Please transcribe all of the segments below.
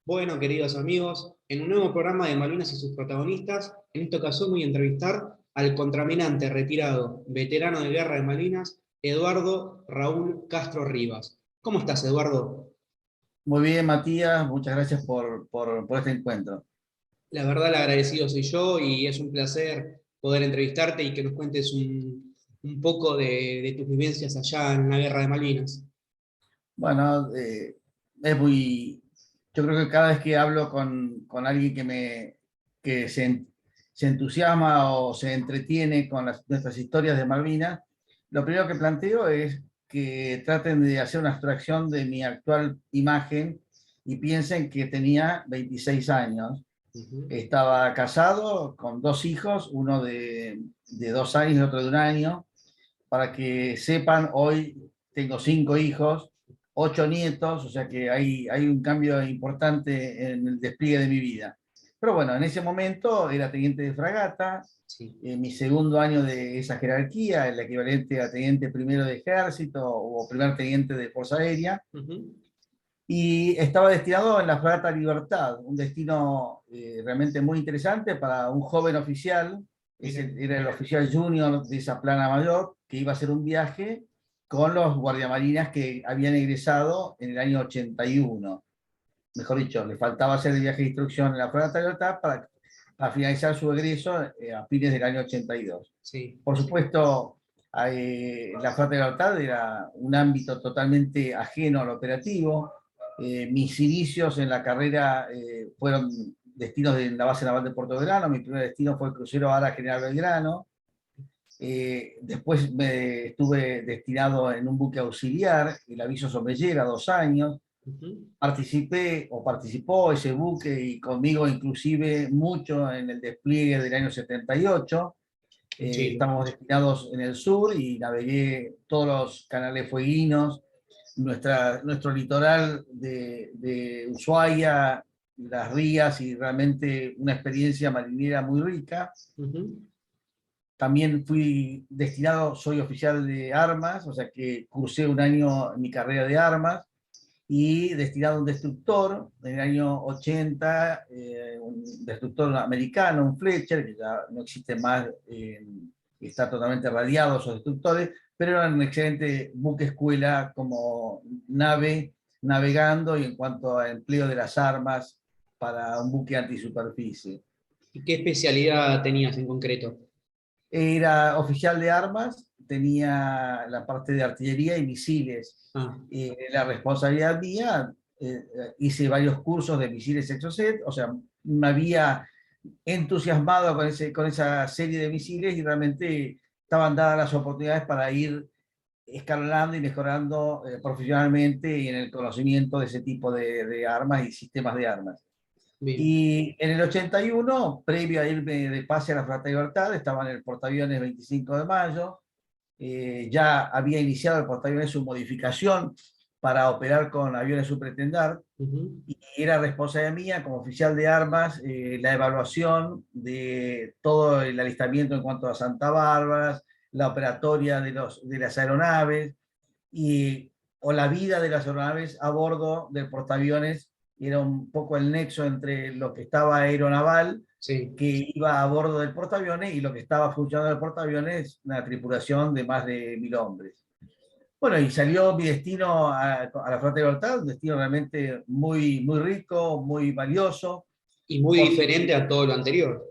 Bueno, queridos amigos, en un nuevo programa de Malvinas y sus protagonistas, en esta ocasión voy a entrevistar al contraminante retirado, veterano de guerra de Malvinas, Eduardo Raúl Castro Rivas. ¿Cómo estás, Eduardo? Muy bien, Matías, muchas gracias por este encuentro. La verdad, el agradecido soy yo y es un placer poder entrevistarte y que nos cuentes un poco de tus vivencias allá en la guerra de Malvinas. Bueno, es muy, yo creo que cada vez que hablo con alguien que se entusiasma o se entretiene con nuestras historias de Malvinas, lo primero que planteo es que traten de hacer una abstracción de mi actual imagen y piensen que tenía 26 años. Ujú. Estaba casado con dos hijos, uno de 2 años y otro de 1 año. Para que sepan, hoy tengo 5 hijos, 8 nietos, o sea que hay un cambio importante en el despliegue de mi vida. Pero bueno, en ese momento era teniente de fragata, Sí. mi segundo año de esa jerarquía, el equivalente a teniente primero de ejército o primer teniente de Fuerza Aérea, Ujú. y estaba destinado en la fragata Libertad, un destino realmente muy interesante para un joven oficial. Mira. Era el oficial junior de esa plana mayor que iba a hacer un viaje con los guardiamarinas que habían egresado en el año 81. Mejor dicho, le faltaba hacer el viaje de instrucción en la fragata Libertad para finalizar su egreso a fines del año 82. Sí. Por supuesto, la Fragata Libertad era un ámbito totalmente ajeno al operativo. Mis inicios en la carrera fueron destinos de la base naval de Puerto Belgrano. Mi primer destino fue el crucero Ara General Belgrano. Después estuve destinado en un buque auxiliar, el Aviso Sombrellera, 2 años. Ujú. Participó ese buque y conmigo inclusive mucho en el despliegue del año 78. En Chile. Estamos destinados en el sur y navegué todos los canales fueguinos, nuestro litoral de Ushuaia, las rías, y realmente una experiencia marinera muy rica. Ujú. También fui destinado, soy oficial de armas, o sea que cursé un año en mi carrera de armas, y destinado a un destructor en el año 80, un destructor americano, un Fletcher, que ya no existe más, está totalmente radiado esos destructores, pero era un excelente buque escuela como nave navegando y en cuanto a empleo de las armas para un buque antisuperficie. ¿Y qué especialidad tenías en concreto? Era oficial de armas, tenía la parte de artillería y misiles. Ah, La responsabilidad mía, hice varios cursos de misiles Exocet, o sea, me había entusiasmado con esa serie de misiles y realmente estaban dadas las oportunidades para ir escalando y mejorando profesionalmente y en el conocimiento de ese tipo de armas y sistemas de armas. bien. Y en el 81, previo a irme de pase a la Fragata Libertad, estaba en el portaaviones 25 de mayo. Ya había iniciado el portaaviones su modificación para operar con aviones Supertendar, Ujú. y era responsabilidad mía como oficial de armas la evaluación de todo el alistamiento en cuanto a Santa Bárbara, la operatoria de las aeronaves y, o la vida de las aeronaves a bordo del portaaviones. Era un poco el nexo entre lo que estaba aeronaval, Sí. que iba a bordo del portaaviones, y lo que estaba funcionando del portaaviones, una tripulación de más de 1.000 hombres. Bueno, y salió mi destino a la Fragata Libertad, un destino realmente muy, muy rico, muy valioso, Y muy diferente porque a todo lo anterior.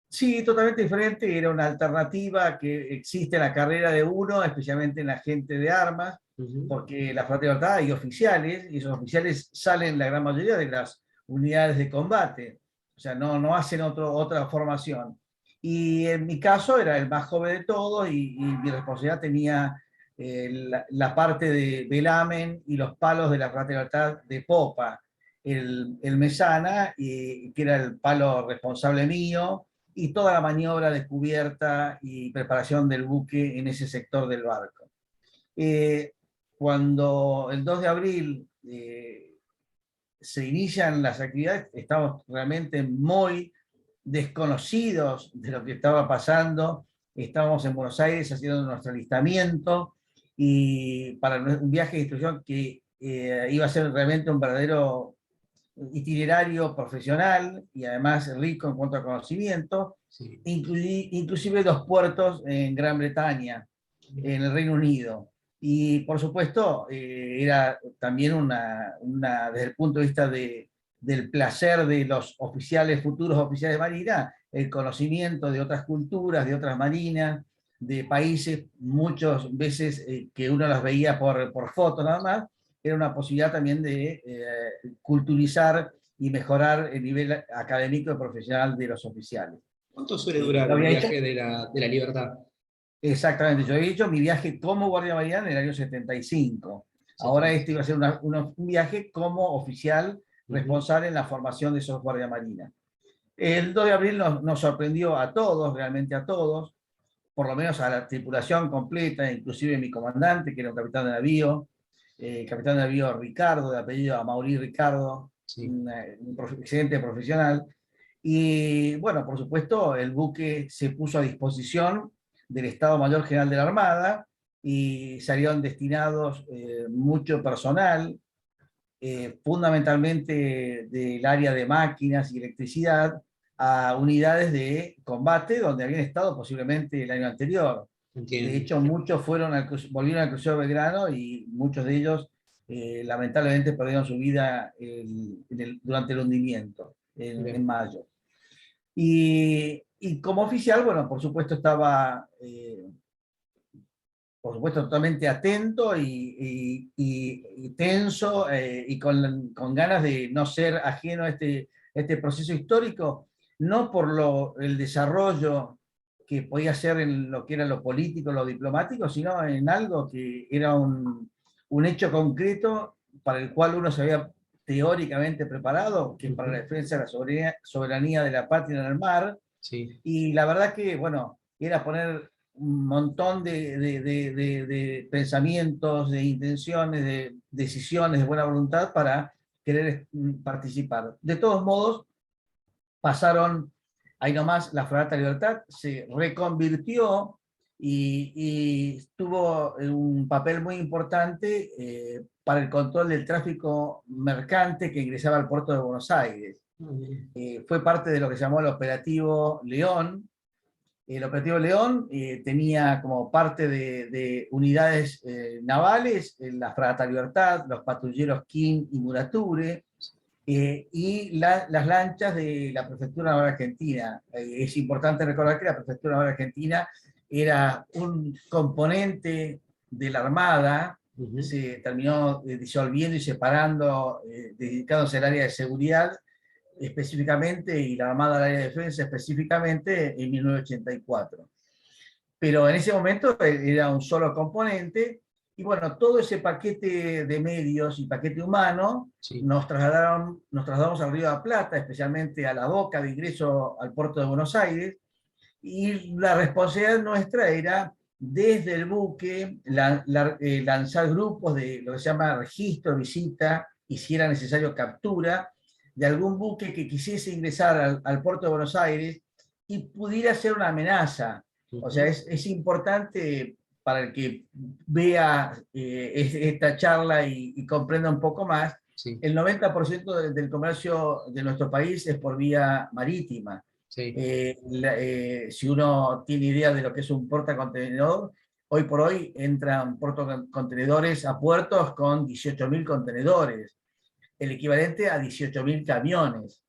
sí, totalmente diferente, era una alternativa que existe en la carrera de uno, especialmente en la gente de armas, Ujú. porque la Fragata Libertad hay oficiales, y esos oficiales salen la gran mayoría de las unidades de combate, o sea, no hacen otra formación. Y en mi caso era el más joven de todos, y mi responsabilidad tenía la parte de velamen y los palos de la Fragata Libertad de popa, el mesana, que era el palo responsable mío, y toda la maniobra de cubierta y preparación del buque en ese sector del barco. Eh, Cuando el 2 de abril se inician las actividades, estamos realmente muy desconocidos de lo que estaba pasando. Estábamos en Buenos Aires haciendo nuestro alistamiento y para un viaje de instrucción que iba a ser realmente un verdadero itinerario profesional y además rico en cuanto a conocimiento, Sí. inclusive 2 puertos en Gran Bretaña, en el Reino Unido. Y por supuesto, era también desde el punto de vista del placer de los oficiales, futuros oficiales de marina, el conocimiento de otras culturas, de otras marinas, de países, muchas veces que uno las veía por foto nada más, era una posibilidad también de culturizar y mejorar el nivel académico y profesional de los oficiales. ¿Cuánto suele durar Lo un había hecho. viaje de la libertad? Exactamente, yo he hecho mi viaje como guardia marina en el año 75. Ahora este iba a ser un viaje como oficial Ujú. responsable en la formación de esos guardia marina. El 2 de abril nos sorprendió a todos, realmente a todos, por lo menos a la tripulación completa, inclusive mi comandante, que era un capitán de navío Ricardo, de apellido Amaury Ricardo, Sí. excelente profesional. Y bueno, por supuesto, el buque se puso a disposición del Estado Mayor General de la Armada y salieron destinados mucho personal, fundamentalmente del área de máquinas y electricidad, a unidades de combate donde habían estado posiblemente el año anterior. De Entiendo. hecho, muchos volvieron al crucero Belgrano y muchos de ellos lamentablemente perdieron su vida durante el hundimiento en Bien. mayo. Y como oficial, bueno, por supuesto estaba, por supuesto, totalmente atento y tenso y con ganas de no ser ajeno a este proceso histórico, no por el desarrollo que podía ser en lo que era lo político, lo diplomático, sino en algo que era un hecho concreto para el cual uno se había teóricamente preparado, que para la Ujú. defensa de la soberanía de la patria en el mar. Sí. Y la verdad que, bueno, era poner un montón de pensamientos, de intenciones, de decisiones, de buena voluntad para querer participar. De todos modos, pasaron ahí nomás la Fragata Libertad, se reconvirtió y tuvo un papel muy importante para el control del tráfico mercante que ingresaba al puerto de Buenos Aires. Fue parte de lo que se llamó el Operativo León. El Operativo León tenía como parte de unidades navales la Fragata Libertad, los patrulleros King y Murature, y las lanchas de la Prefectura Naval Argentina. Es importante recordar que la Prefectura Naval Argentina era un componente de la Armada, Ujú. se terminó disolviendo y separando, dedicándose al área de seguridad específicamente y la Armada del Área de Defensa específicamente en 1984. Pero en ese momento era un solo componente y bueno, todo ese paquete de medios y paquete humano Sí. nos trasladamos al Río de la Plata, especialmente a la boca de ingreso al puerto de Buenos Aires, y la responsabilidad nuestra era desde el buque lanzar grupos de lo que se llama registro, visita, y si era necesario captura, de algún buque que quisiese ingresar al puerto de Buenos Aires y pudiera ser una amenaza. O sea, Ujú. es importante para el que vea esta charla y comprenda un poco más, Sí. el 90% del comercio de nuestro país es por vía marítima. Sí. Si uno tiene idea de lo que es un portacontenedor, hoy por hoy entran portacontenedores a puertos con 18.000 contenedores, el equivalente a 18.000 camiones.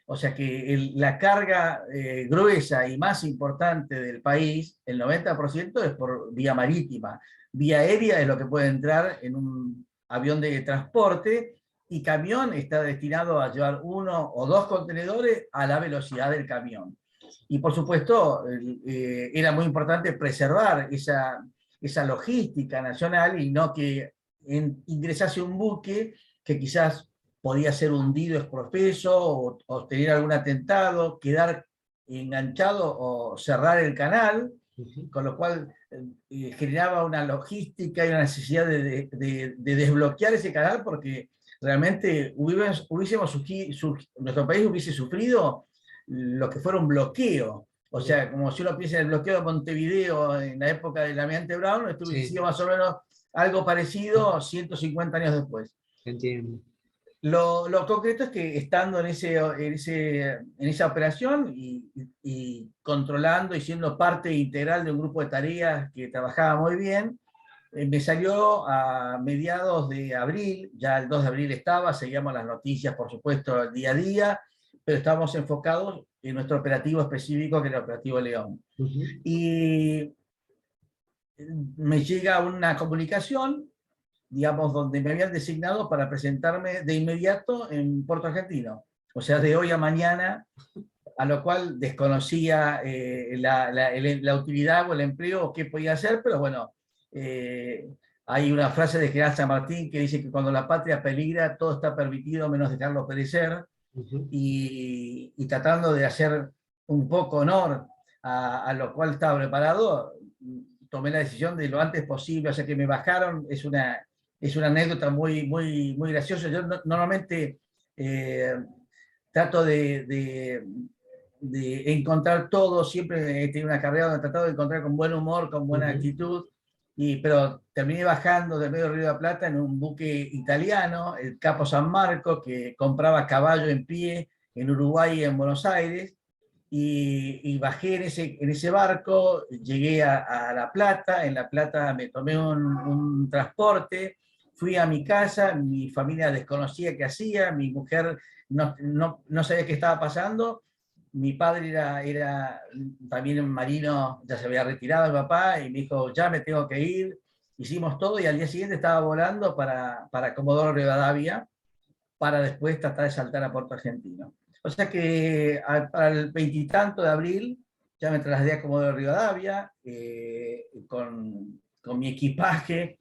O sea que la carga gruesa y más importante del país, el 90% es por vía marítima. Vía aérea es lo que puede entrar en un avión de transporte y camión está destinado a llevar 1 o 2 contenedores a la velocidad del camión. Y por supuesto, era muy importante preservar esa logística nacional y no que ingresase un buque que quizás podía ser hundido exprofeso o tener algún atentado, quedar enganchado o cerrar el canal, Ujú. con lo cual generaba una logística y una necesidad de desbloquear ese canal porque realmente nuestro país hubiese sufrido lo que fuera un bloqueo. O Bien. sea, como si uno piensa en el bloqueo de Montevideo en la época del Almirante Brown, esto hubiese Sí. sido más o menos algo parecido 150 años después. Entiendo. Lo concreto es que estando en esa operación y controlando y siendo parte integral de un grupo de tareas que trabajaba muy bien, me salió a mediados de abril, ya el 2 de abril seguíamos las noticias, por supuesto, el día a día, pero estábamos enfocados en nuestro operativo específico, que era el Operativo León. Ujú. Y me llega una comunicación, digamos, donde me habían designado para presentarme de inmediato en Puerto Argentino. O sea, de hoy a mañana, a lo cual desconocía la utilidad o el empleo o qué podía hacer, pero bueno, hay una frase de General San Martín que dice que cuando la patria peligra, todo está permitido menos dejarlo perecer, Ujú. y tratando de hacer un poco honor a lo cual estaba preparado, tomé la decisión de lo antes posible, o sea que me bajaron, es una anécdota muy graciosa. Yo normalmente eh, trato de encontrar todo, siempre he tenido una carrera donde he tratado de encontrar con buen humor, con buena Ujú. actitud, pero terminé bajando del medio Río de la Plata en un buque italiano, el Capo San Marco, que compraba caballo en pie en Uruguay y en Buenos Aires, y bajé en ese barco, llegué a La Plata, en La Plata me tomé un transporte, fui a mi casa, mi familia desconocía qué hacía, mi mujer no sabía qué estaba pasando, mi padre era también un marino, ya se había retirado el papá, y me dijo, ya me tengo que ir, hicimos todo, y al día siguiente estaba volando para Comodoro Rivadavia, para después tratar de saltar a Puerto Argentino. O sea que para el veintitanto de abril ya me trasladé a Comodoro Rivadavia, con mi equipaje,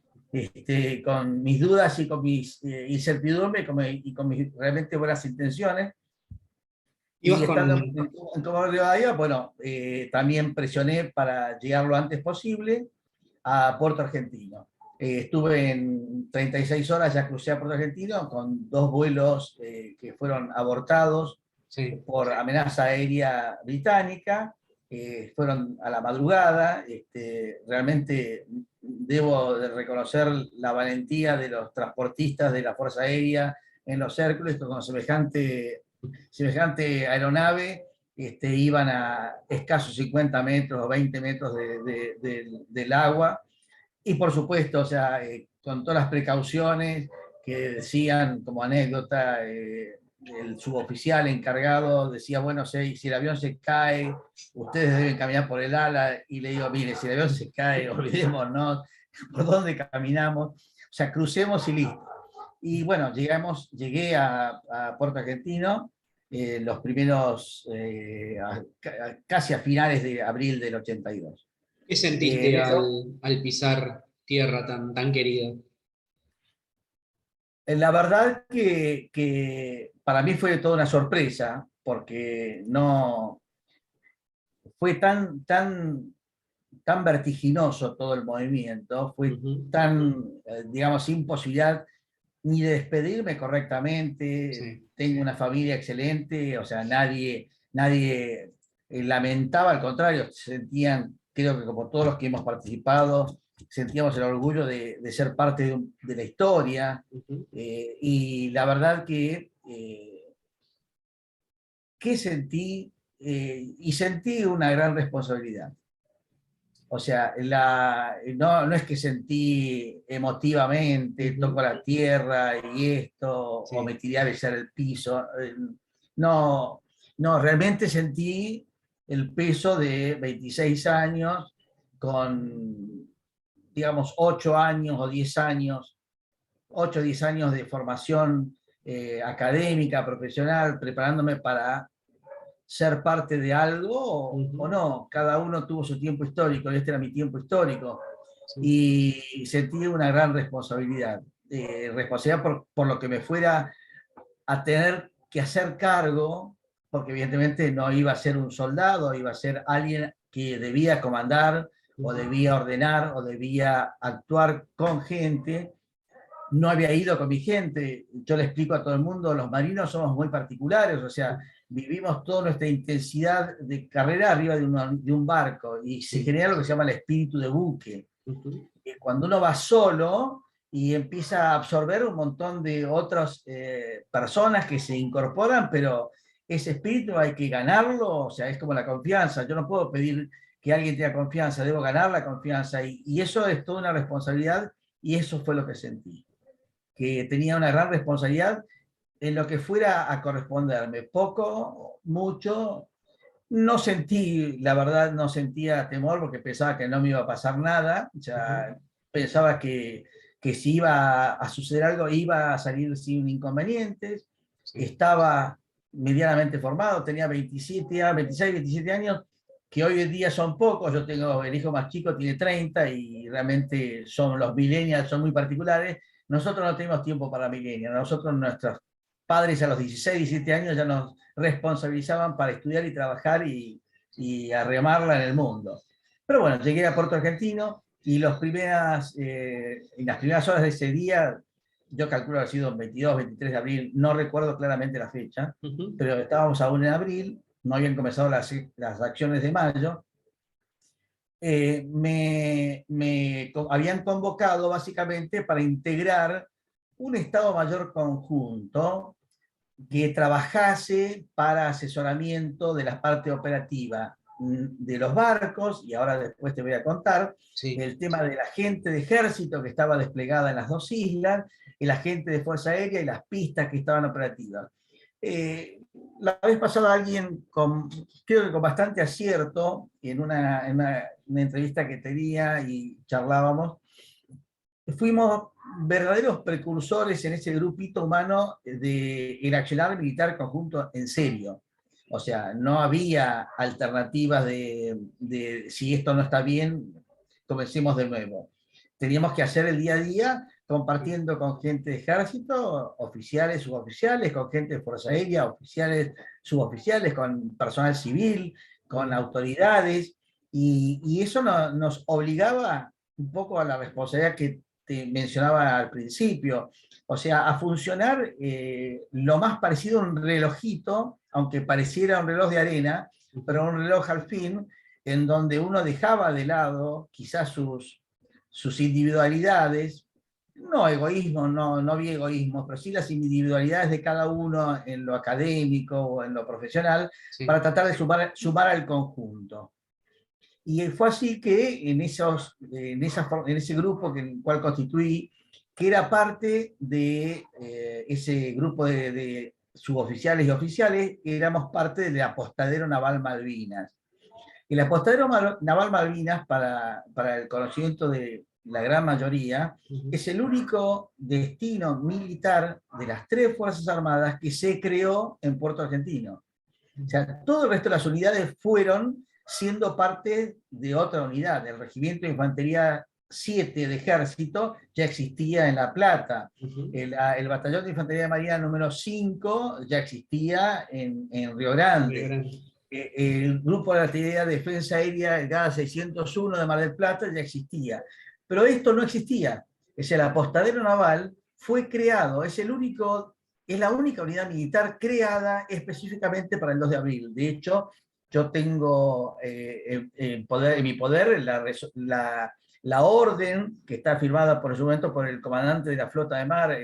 con mis dudas y con mis incertidumbres y con mis realmente buenas intenciones. Ibas Y estando con, en Comodoro Rivadavia, bueno, también presioné para llegar lo antes posible a Puerto Argentino. Estuve en 36 horas, ya crucé a Puerto Argentino con 2 vuelos que fueron abortados sí. por amenaza aérea británica. Fueron a la madrugada. Realmente debo de reconocer la valentía de los transportistas de la Fuerza Aérea en los Hércules, con semejante aeronave. Iban a escasos 50 metros o 20 metros del agua, y por supuesto, o sea, con todas las precauciones que decían como anécdota, el suboficial encargado decía, bueno, si el avión se cae, ustedes deben caminar por el ala, y le digo, mire, si el avión se cae, olvidémonos por dónde caminamos, o sea, crucemos y listo. Y bueno, llegué a Puerto Argentino los primeros, casi a finales de abril del 82. ¿Qué sentiste al pisar tierra tan querida? La verdad que para mí fue toda una sorpresa, porque no fue tan vertiginoso todo el movimiento, fue Ujú. tan, digamos, sin posibilidad ni de despedirme correctamente. Sí. Tengo una familia excelente, o sea, nadie lamentaba, al contrario, sentían, creo que como todos los que hemos participado, sentíamos el orgullo de ser parte de la historia. Ujú. Y la verdad que sentí, y sentí una gran responsabilidad. O sea, no es que sentí emotivamente, Ujú. toco la tierra y esto, o me Sí. tiré a besar el piso. No, no, realmente sentí el peso de 26 años con, digamos, 8 años o 10 años, 8 o 10 años de formación académica, profesional, preparándome para ser parte de algo o Ujú. no. Cada uno tuvo su tiempo histórico, y este era mi tiempo histórico. Sí. Y sentí una gran responsabilidad. Responsabilidad por lo que me fuera a tener que hacer cargo, porque evidentemente no iba a ser un soldado, iba a ser alguien que debía comandar o Ujú. debía ordenar o debía actuar con gente. No había ido con mi gente. Yo le explico a todo el mundo, los marinos somos muy particulares, o sea, vivimos toda nuestra intensidad de carrera arriba de un barco, y se Sí. genera lo que se llama el espíritu de buque. Ujú. Cuando uno va solo, y empieza a absorber un montón de otras personas que se incorporan, pero ese espíritu hay que ganarlo, o sea, es como la confianza. Yo no puedo pedir que alguien tenga confianza, debo ganar la confianza, y eso es toda una responsabilidad, y eso fue lo que sentí, que tenía una gran responsabilidad en lo que fuera a corresponderme, poco, mucho. No sentí, la verdad, no sentía temor porque pensaba que no me iba a pasar nada, ya pensaba que si iba a suceder algo iba a salir sin inconvenientes, Sí. estaba medianamente formado, tenía 27, 26, 27 años, que hoy en día son pocos. Yo tengo el hijo más chico, tiene 30, y realmente son los millennials, son muy particulares. Nosotros no tenemos tiempo para millennials, nosotros, nuestros padres a los 16, 17 años ya nos responsabilizaban para estudiar y trabajar y arremarla en el mundo. Pero bueno, llegué a Puerto Argentino, y en las primeras horas de ese día, yo calculo que ha sido 22, 23 de abril, no recuerdo claramente la fecha, Ujú. pero estábamos aún en abril, no habían comenzado las acciones de mayo. Habían convocado básicamente para integrar un Estado Mayor conjunto que trabajase para asesoramiento de la parte operativa de los barcos, y ahora después te voy a contar Sí. el tema de la gente de ejército que estaba desplegada en las dos islas, la gente de Fuerza Aérea y las pistas que estaban operativas. La vez pasada alguien, creo que con bastante acierto, en una entrevista que tenía y charlábamos, fuimos verdaderos precursores en ese grupito humano del accionar militar conjunto en serio. O sea, no había alternativas de si esto no está bien, comencemos de nuevo. Teníamos que hacer el día a día compartiendo con gente de ejército, oficiales, suboficiales, con gente de Fuerza Aérea, oficiales, suboficiales, con personal civil, con autoridades, y eso nos obligaba un poco a la responsabilidad que te mencionaba al principio, o sea, a funcionar lo más parecido a un relojito, aunque pareciera un reloj de arena, pero un reloj al fin, en donde uno dejaba de lado quizás sus individualidades, no egoísmo, no vi egoísmo, pero sí las individualidades de cada uno en lo académico o en lo profesional, Sí. para tratar de sumar al conjunto. Y fue así que en ese grupo en el cual constituí, que era parte de ese grupo de suboficiales y oficiales, éramos parte del apostadero naval Malvinas. El apostadero naval Malvinas, para el conocimiento de la gran mayoría, Ujú. es el único destino militar de las tres Fuerzas Armadas que se creó en Puerto Argentino. O sea, todo el resto de las unidades fueron siendo parte de otra unidad. El Regimiento de Infantería 7 de Ejército ya existía en La Plata. Ujú. El Batallón de Infantería de Marina número 5 ya existía en Río Muy Grande. grande. El Grupo de Artillería de Defensa Aérea, el GADA 601 de Mar del Plata, ya existía. Pero esto no existía. Es el apostadero naval fue creado, es la única unidad militar creada específicamente para el 2 de abril. De hecho, yo tengo en mi poder la orden que está firmada por su momento por el comandante de la flota de mar,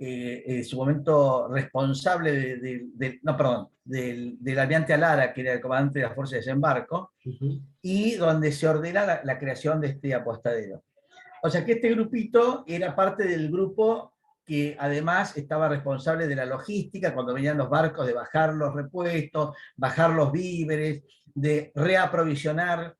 en su momento responsable no, perdón, del almirante Alara, que era el comandante de la Fuerza de Desembarco, Ujú. y donde se ordena la creación de este apostadero. O sea que este grupito era parte del grupo que además estaba responsable de la logística cuando venían los barcos, de bajar los repuestos, bajar los víveres, de reaprovisionar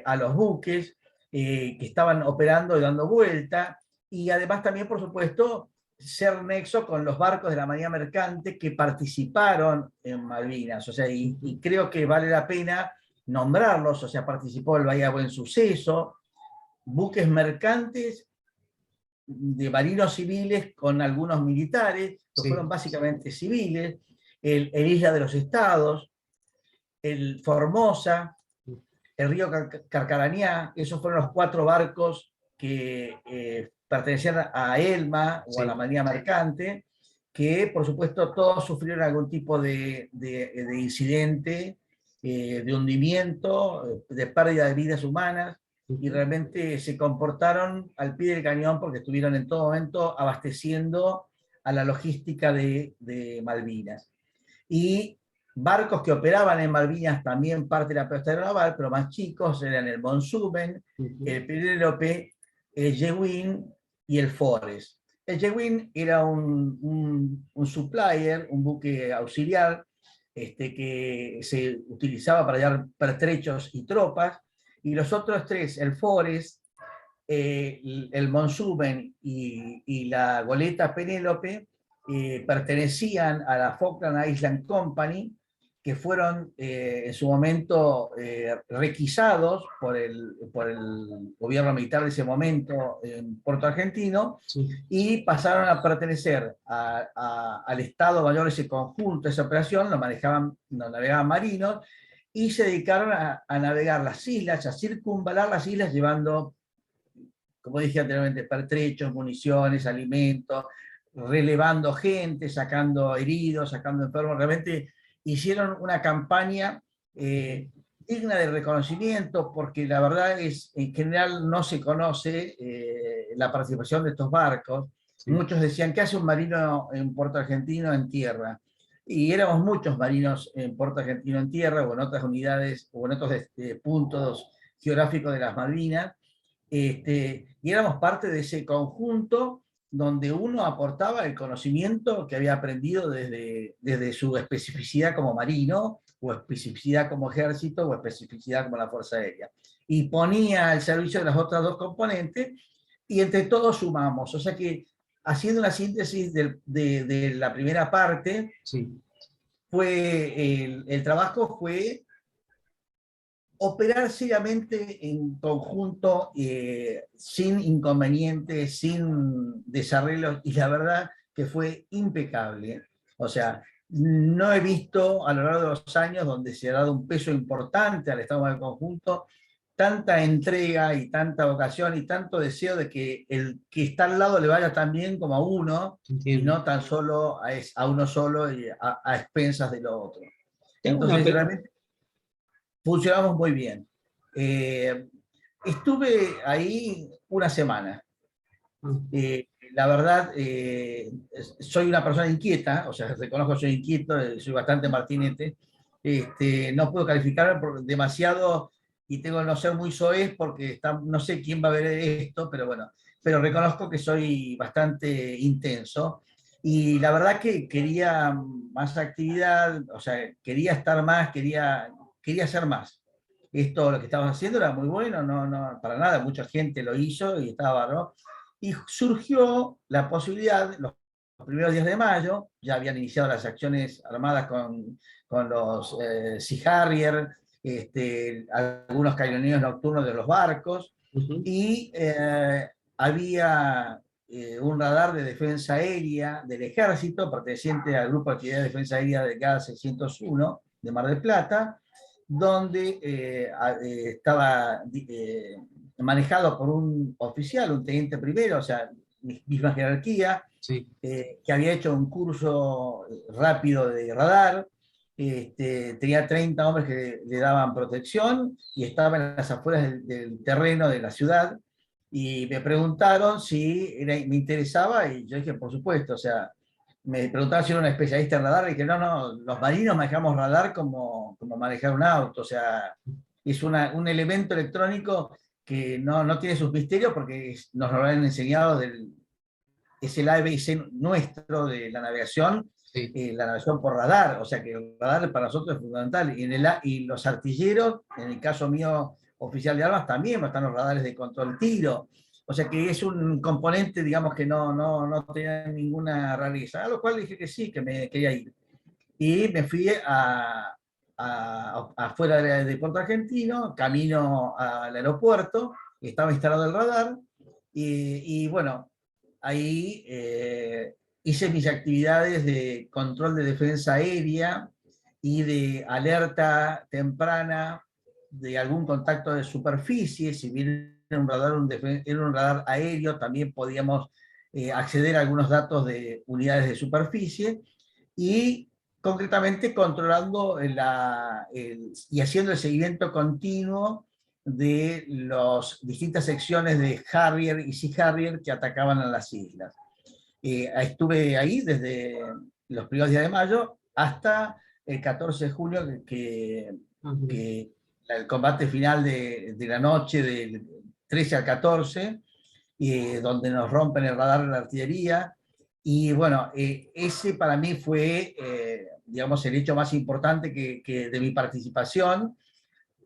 a los buques que estaban operando y dando vuelta, y además también, por supuesto, ser nexo con los barcos de la Marina Mercante que participaron en Malvinas. O sea, y creo que vale la pena nombrarlos. O sea, participó el Bahía Buen Suceso, buques mercantes de marinos civiles con algunos militares, que fueron Sí. básicamente civiles, el Isla de los Estados, el Formosa, el río Carcarañá. Esos fueron los 4 barcos que pertenecían a Elma o a la Sí. Marina Mercante, que por supuesto todos sufrieron algún tipo de incidente, de hundimiento, de pérdida de vidas humanas. y realmente se comportaron al pie del cañón porque estuvieron en todo momento abasteciendo a la logística de Malvinas. Y barcos que operaban en Malvinas, también parte de la flota aeronaval, pero más chicos, eran el Monsuben, el Penélope, el Llewellyn y el Forest. El Llewellyn era un supplier, un buque auxiliar, que se utilizaba para llevar pertrechos y tropas, y los otros tres, el Forest, el Monsuben y la goleta Penélope, pertenecían a la Falkland Island Company, que fueron en su momento requisados por el gobierno militar de ese momento en Puerto Argentino, Sí. y pasaron a pertenecer al Estado Mayor de ese conjunto, esa operación, lo navegaban marinos, y se dedicaron a navegar las islas, a circunvalar las islas, llevando, como dije anteriormente, pertrechos, municiones, alimentos, relevando gente, sacando heridos, sacando enfermos. Realmente hicieron una campaña digna de reconocimiento, porque la verdad es, en general no se conoce la participación de estos barcos. Sí. Muchos decían, ¿qué hace un marino en Puerto Argentino en tierra? Y éramos muchos marinos en Puerto Argentino en tierra, o en otras unidades, o en otros puntos geográficos de las Malvinas, y éramos parte de ese conjunto donde uno aportaba el conocimiento que había aprendido desde su especificidad como marino, o especificidad como ejército, o especificidad como la Fuerza Aérea. Y ponía al servicio de las otras dos componentes, y entre todos sumamos. O sea que, haciendo una síntesis de la primera parte, Sí. el trabajo fue operar seriamente en conjunto, sin inconvenientes, sin desarreglos, y la verdad que fue impecable. O sea, no he visto a lo largo de los años, donde se ha dado un peso importante al Estado del conjunto, tanta entrega y tanta vocación y tanto deseo de que el que está al lado le vaya tan bien como a uno, y Entiendo. no tan solo a uno solo y a expensas de lo otro. Tengo una Entonces, realmente funcionamos muy bien. Estuve ahí una semana. La verdad, soy una persona inquieta, o sea, reconozco que soy inquieto, soy bastante martinete. No puedo calificarme por demasiado, y tengo que no ser muy soez porque no sé quién va a ver esto, pero bueno, pero reconozco que soy bastante intenso. Y la verdad que quería más actividad, o sea, quería estar más, quería hacer más. Esto, lo que estabas haciendo era muy bueno, no, para nada, mucha gente lo hizo y estaba bárbaro. Y surgió la posibilidad, los primeros días de mayo, ya habían iniciado las acciones armadas con los Sea Harrier, algunos cañoneros nocturnos de los barcos, y había un radar de defensa aérea del ejército, perteneciente al Grupo de Actividad de Defensa Aérea de GAD 601 de Mar del Plata, donde estaba manejado por un oficial, un teniente primero, o sea, misma jerarquía, Sí. que había hecho un curso rápido de radar. Tenía 30 hombres que le daban protección, y estaba en las afueras del terreno de la ciudad, y me preguntaron si me interesaba, y yo dije, por supuesto. O sea, me preguntaban si era un especialista en radar, y que no, los marinos manejamos radar como manejar un auto. O sea, es un elemento electrónico que no tiene sus misterios, porque nos lo han enseñado, es el ABC nuestro de la navegación, Sí. la navegación por radar. O sea que el radar para nosotros es fundamental. Y los artilleros, en el caso mío, oficial de armas, también están los radares de control tiro. O sea que es un componente, digamos, que no tenía ninguna rareza. A lo cual dije que sí, que me quería ir. Y me fui afuera de Puerto Argentino, camino al aeropuerto, estaba instalado el radar, y bueno, ahí hice mis actividades de control de defensa aérea y de alerta temprana de algún contacto de superficie. Si bien era un radar aéreo, también podíamos acceder a algunos datos de unidades de superficie, y concretamente controlando y haciendo el seguimiento continuo de las distintas secciones de Harrier y Sea Harrier que atacaban a las islas. Estuve ahí desde los primeros días de mayo hasta el 14 de julio, que el combate final de la noche del 13 al 14, donde nos rompen el radar de la artillería. Y bueno, ese para mí fue, digamos, el hecho más importante de mi participación,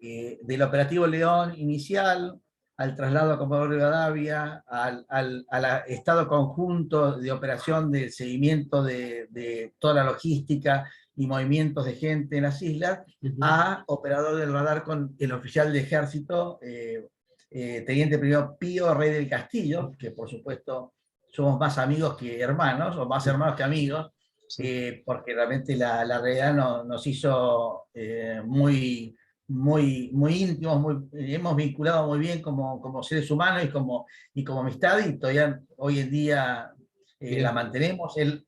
del operativo León inicial, al traslado a Comodoro Rivadavia, al estado conjunto de operación de seguimiento de toda la logística y movimientos de gente en las islas, a operador del radar con el oficial de ejército, teniente primero Pío Rey del Castillo, que por supuesto somos más amigos que hermanos, o más hermanos que amigos, porque realmente la realidad nos hizo muy íntimos, hemos vinculado muy bien como seres humanos y como amistad, y todavía hoy en día la mantenemos. Él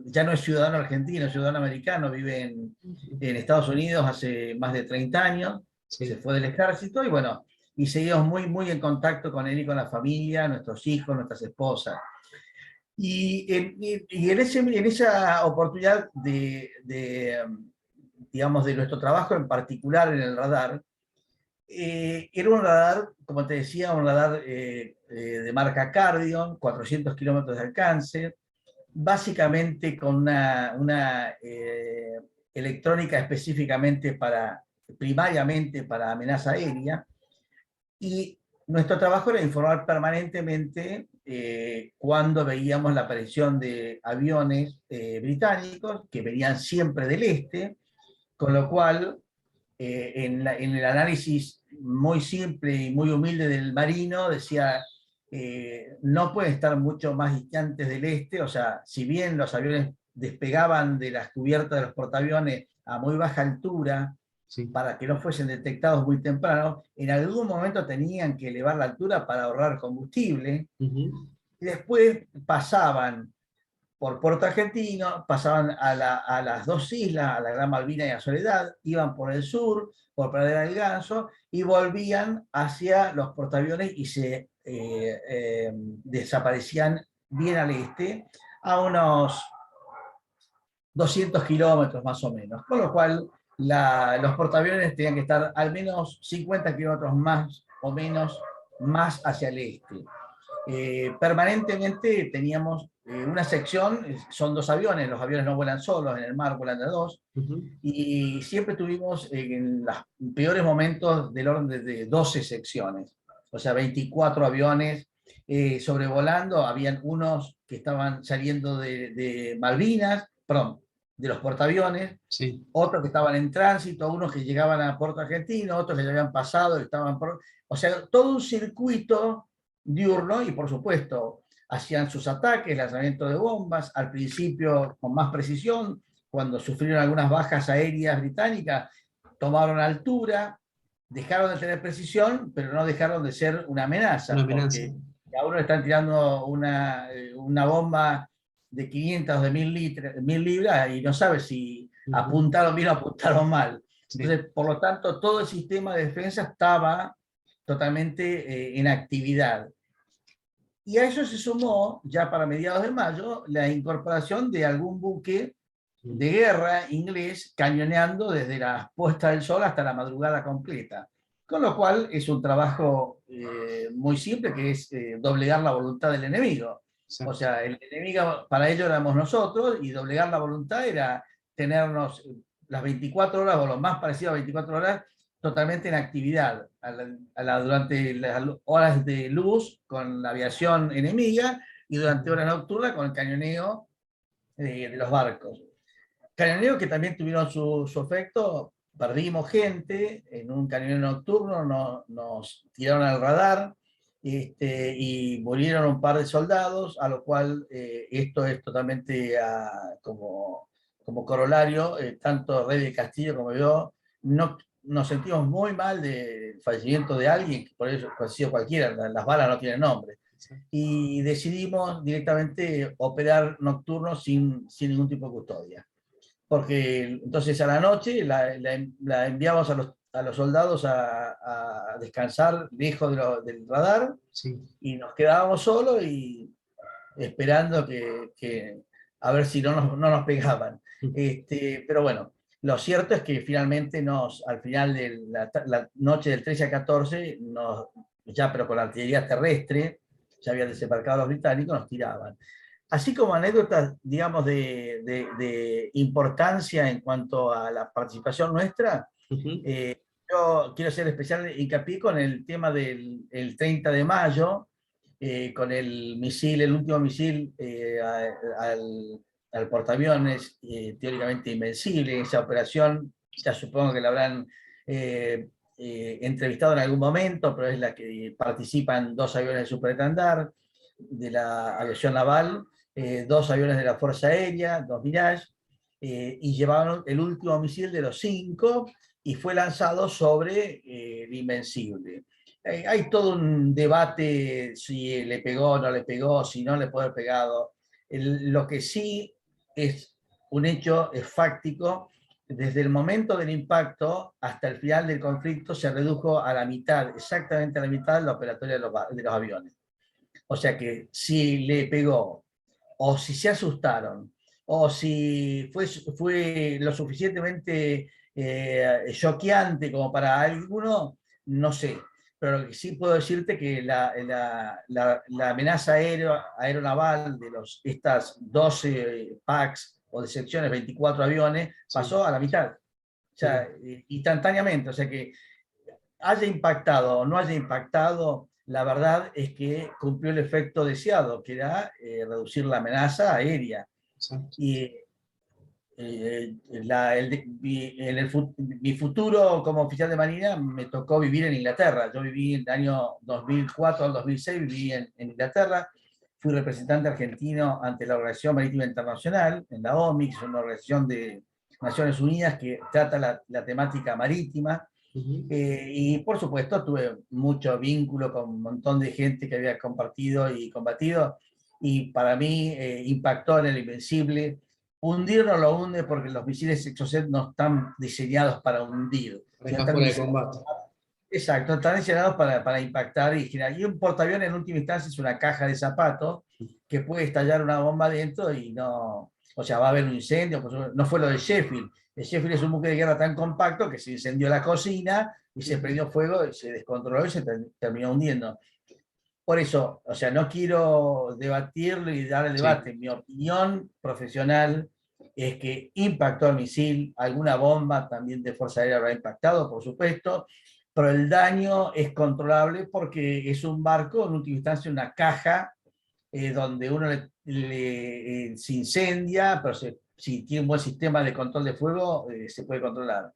ya no es ciudadano argentino, es ciudadano americano, vive en Estados Unidos hace más de 30 años, se fue del ejército, y bueno, y seguimos muy en contacto con él y con la familia, nuestros hijos, nuestras esposas. Y en esa oportunidad digamos, de nuestro trabajo en particular en el radar, era un radar, como te decía, un radar de marca Cardion, 400 kilómetros de alcance, básicamente con una electrónica específicamente primariamente para amenaza aérea, y nuestro trabajo era informar permanentemente cuando veíamos la aparición de aviones británicos que venían siempre del este, con lo cual en el análisis muy simple y muy humilde del marino decía, no pueden estar mucho más distantes del este, o sea, si bien los aviones despegaban de las cubiertas de los portaaviones a muy baja altura, para que no fuesen detectados muy temprano, en algún momento tenían que elevar la altura para ahorrar combustible, y después pasaban por Puerto Argentino, pasaban a las dos islas, a la Gran Malvina y a Soledad, iban por el sur, por Pradera del Ganso, y volvían hacia los portaaviones y se desaparecían bien al este, a unos 200 kilómetros más o menos, con lo cual los portaaviones tenían que estar al menos 50 kilómetros más o menos más hacia el este. Permanentemente teníamos una sección, son dos aviones, los aviones no vuelan solos, en el mar vuelan de dos, y siempre tuvimos en los peores momentos del orden de 12 secciones, o sea, 24 aviones sobrevolando. Habían unos que estaban saliendo de Malvinas, perdón, de los portaaviones, otros que estaban en tránsito, unos que llegaban a Puerto Argentino, otros que ya habían pasado y estaban o sea, todo un circuito diurno, y por supuesto hacían sus ataques, lanzamiento de bombas, al principio con más precisión, cuando sufrieron algunas bajas aéreas británicas, tomaron altura, dejaron de tener precisión, pero no dejaron de ser una amenaza, porque a uno le están tirando una bomba de 500 o de 1000 libras y no sabe si apuntaron bien o apuntaron mal. Entonces, por lo tanto, todo el sistema de defensa estaba totalmente en actividad. Y a eso se sumó, ya para mediados de mayo, la incorporación de algún buque de guerra inglés cañoneando desde la puesta del sol hasta la madrugada completa. Con lo cual es un trabajo muy simple, que es doblegar la voluntad del enemigo. O sea, el enemigo para ello éramos nosotros, y doblegar la voluntad era tenernos las 24 horas, o lo más parecido a 24 horas, totalmente en actividad, durante las horas de luz con la aviación enemiga, y durante horas nocturnas con el cañoneo de los barcos. Cañoneo que también tuvieron su efecto. Perdimos gente en un cañoneo nocturno, nos tiraron al radar, y murieron un par de soldados, a lo cual esto es totalmente como corolario, tanto Rey del Castillo como yo, nos sentimos muy mal del fallecimiento de alguien, que por eso ha sido cualquiera, las balas no tienen nombre, y decidimos directamente operar nocturno sin ningún tipo de custodia. Porque entonces a la noche la enviamos a los soldados a descansar lejos del radar, Sí. y nos quedábamos solos y esperando a ver si no nos pegaban. Pero bueno, lo cierto es que finalmente al final de la noche del 13 a 14, ya pero con la artillería terrestre, ya habían desembarcado los británicos, nos tiraban. Así como anécdotas, digamos, de importancia en cuanto a la participación nuestra, yo quiero hacer especial hincapié con el tema del 30 de mayo, con el último misil al portaaviones, teóricamente invencible. Esa operación, ya supongo que la habrán entrevistado en algún momento, pero es la que participan 2 aviones de superestandar de la aviación naval, 2 aviones de la Fuerza Aérea, 2 Mirage, y llevaron el último misil de los 5 y fue lanzado sobre el Invencible. Hay todo un debate si le pegó o no le pegó, si no le puede haber pegado. Lo que sí es un hecho, es fáctico, desde el momento del impacto hasta el final del conflicto se redujo a la mitad, exactamente a la mitad, la operatoria de los aviones. O sea que si le pegó, o si se asustaron, o si fue lo suficientemente choqueante como para alguno, no sé. Pero lo que sí puedo decirte que la amenaza aeronaval de estas 12 packs o de secciones, 24 aviones, pasó a la mitad. O sea, instantáneamente. O sea que haya impactado o no haya impactado, la verdad es que cumplió el efecto deseado, que era reducir la amenaza aérea. Exacto. Y mi futuro como oficial de Marina me tocó vivir en Inglaterra. Yo viví en el año 2004 al 2006, viví en Inglaterra. Fui representante argentino ante la Organización Marítima Internacional, en la OMI, que es una organización de Naciones Unidas que trata la temática marítima. Y por supuesto tuve mucho vínculo con un montón de gente que había compartido y combatido, y para mí impactó en el Invencible. Hundir no lo hunde porque los misiles Exocet no están diseñados para hundir, sino Está están fuera de diseñados, combate. exacto, están diseñados para impactar y generar. Y un portaaviones en última instancia es una caja de zapatos que puede estallar una bomba dentro y no, o sea, va a haber un incendio. No fue lo de Sheffield. El Sheffield es un buque de guerra tan compacto que se incendió la cocina y se prendió fuego, y se descontroló y se terminó hundiendo. Por eso, o sea, no quiero debatirlo y dar el debate. Sí. Mi opinión profesional es que impactó el misil, alguna bomba también de Fuerza Aérea habrá impactado, por supuesto, pero el daño es controlable porque es un barco, en última instancia una caja, donde uno se incendia, pero si tiene un buen sistema de control de fuego, se puede controlar.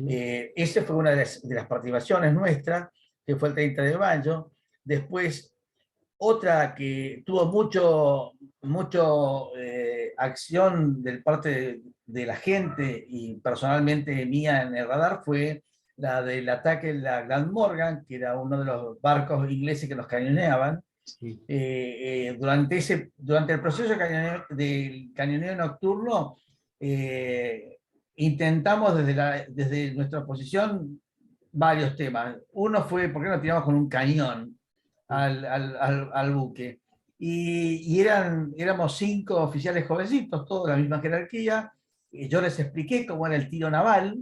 Esa fue una de las participaciones nuestras, que fue el 30 de mayo. Después, otra que tuvo mucho acción de parte de la gente y personalmente mía en el radar fue la del ataque de la Glenmorgan, que era uno de los barcos ingleses que nos cañoneaban. Sí. Durante el proceso del cañoneo nocturno, intentamos desde nuestra posición varios temas. Uno fue, ¿por qué no tiramos con un cañón al buque? Y éramos 5 oficiales jovencitos, todos de la misma jerarquía. Yo les expliqué cómo era el tiro naval,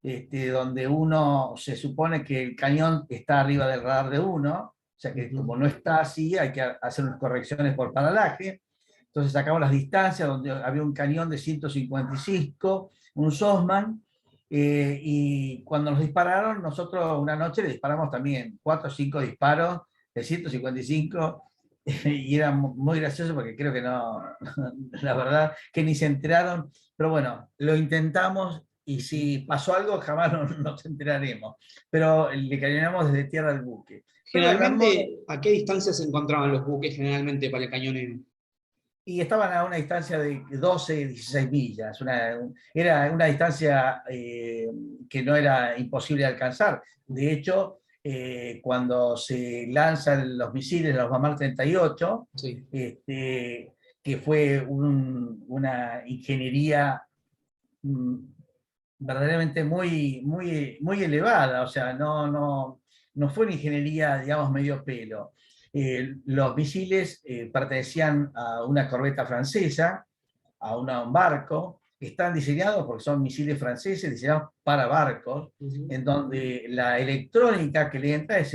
donde uno se supone que el cañón está arriba del radar de uno. O sea que como no está así, hay que hacer unas correcciones por paralaje. Entonces sacamos las distancias, donde había un cañón de 155, un Sosman, y cuando nos dispararon, nosotros una noche le disparamos también 4 o 5 disparos de 155, y era muy gracioso porque creo que no, la verdad, que ni se enteraron, pero bueno, lo intentamos, y si pasó algo jamás nos enteraremos, pero le cañonamos desde tierra al buque. Pero Generalmente, ¿a qué distancia se encontraban los buques generalmente para el cañoneo? y estaban a una distancia de 12, 16 millas. Era una distancia que no era imposible de alcanzar. De hecho, cuando se lanzan los misiles, los Mamar 38, Sí. Que fue una ingeniería verdaderamente muy elevada, o sea, no fue una ingeniería, digamos, medio pelo. Los misiles pertenecían a una corbeta francesa, un barco, están diseñados porque son misiles franceses diseñados para barcos, en donde la electrónica que le entra es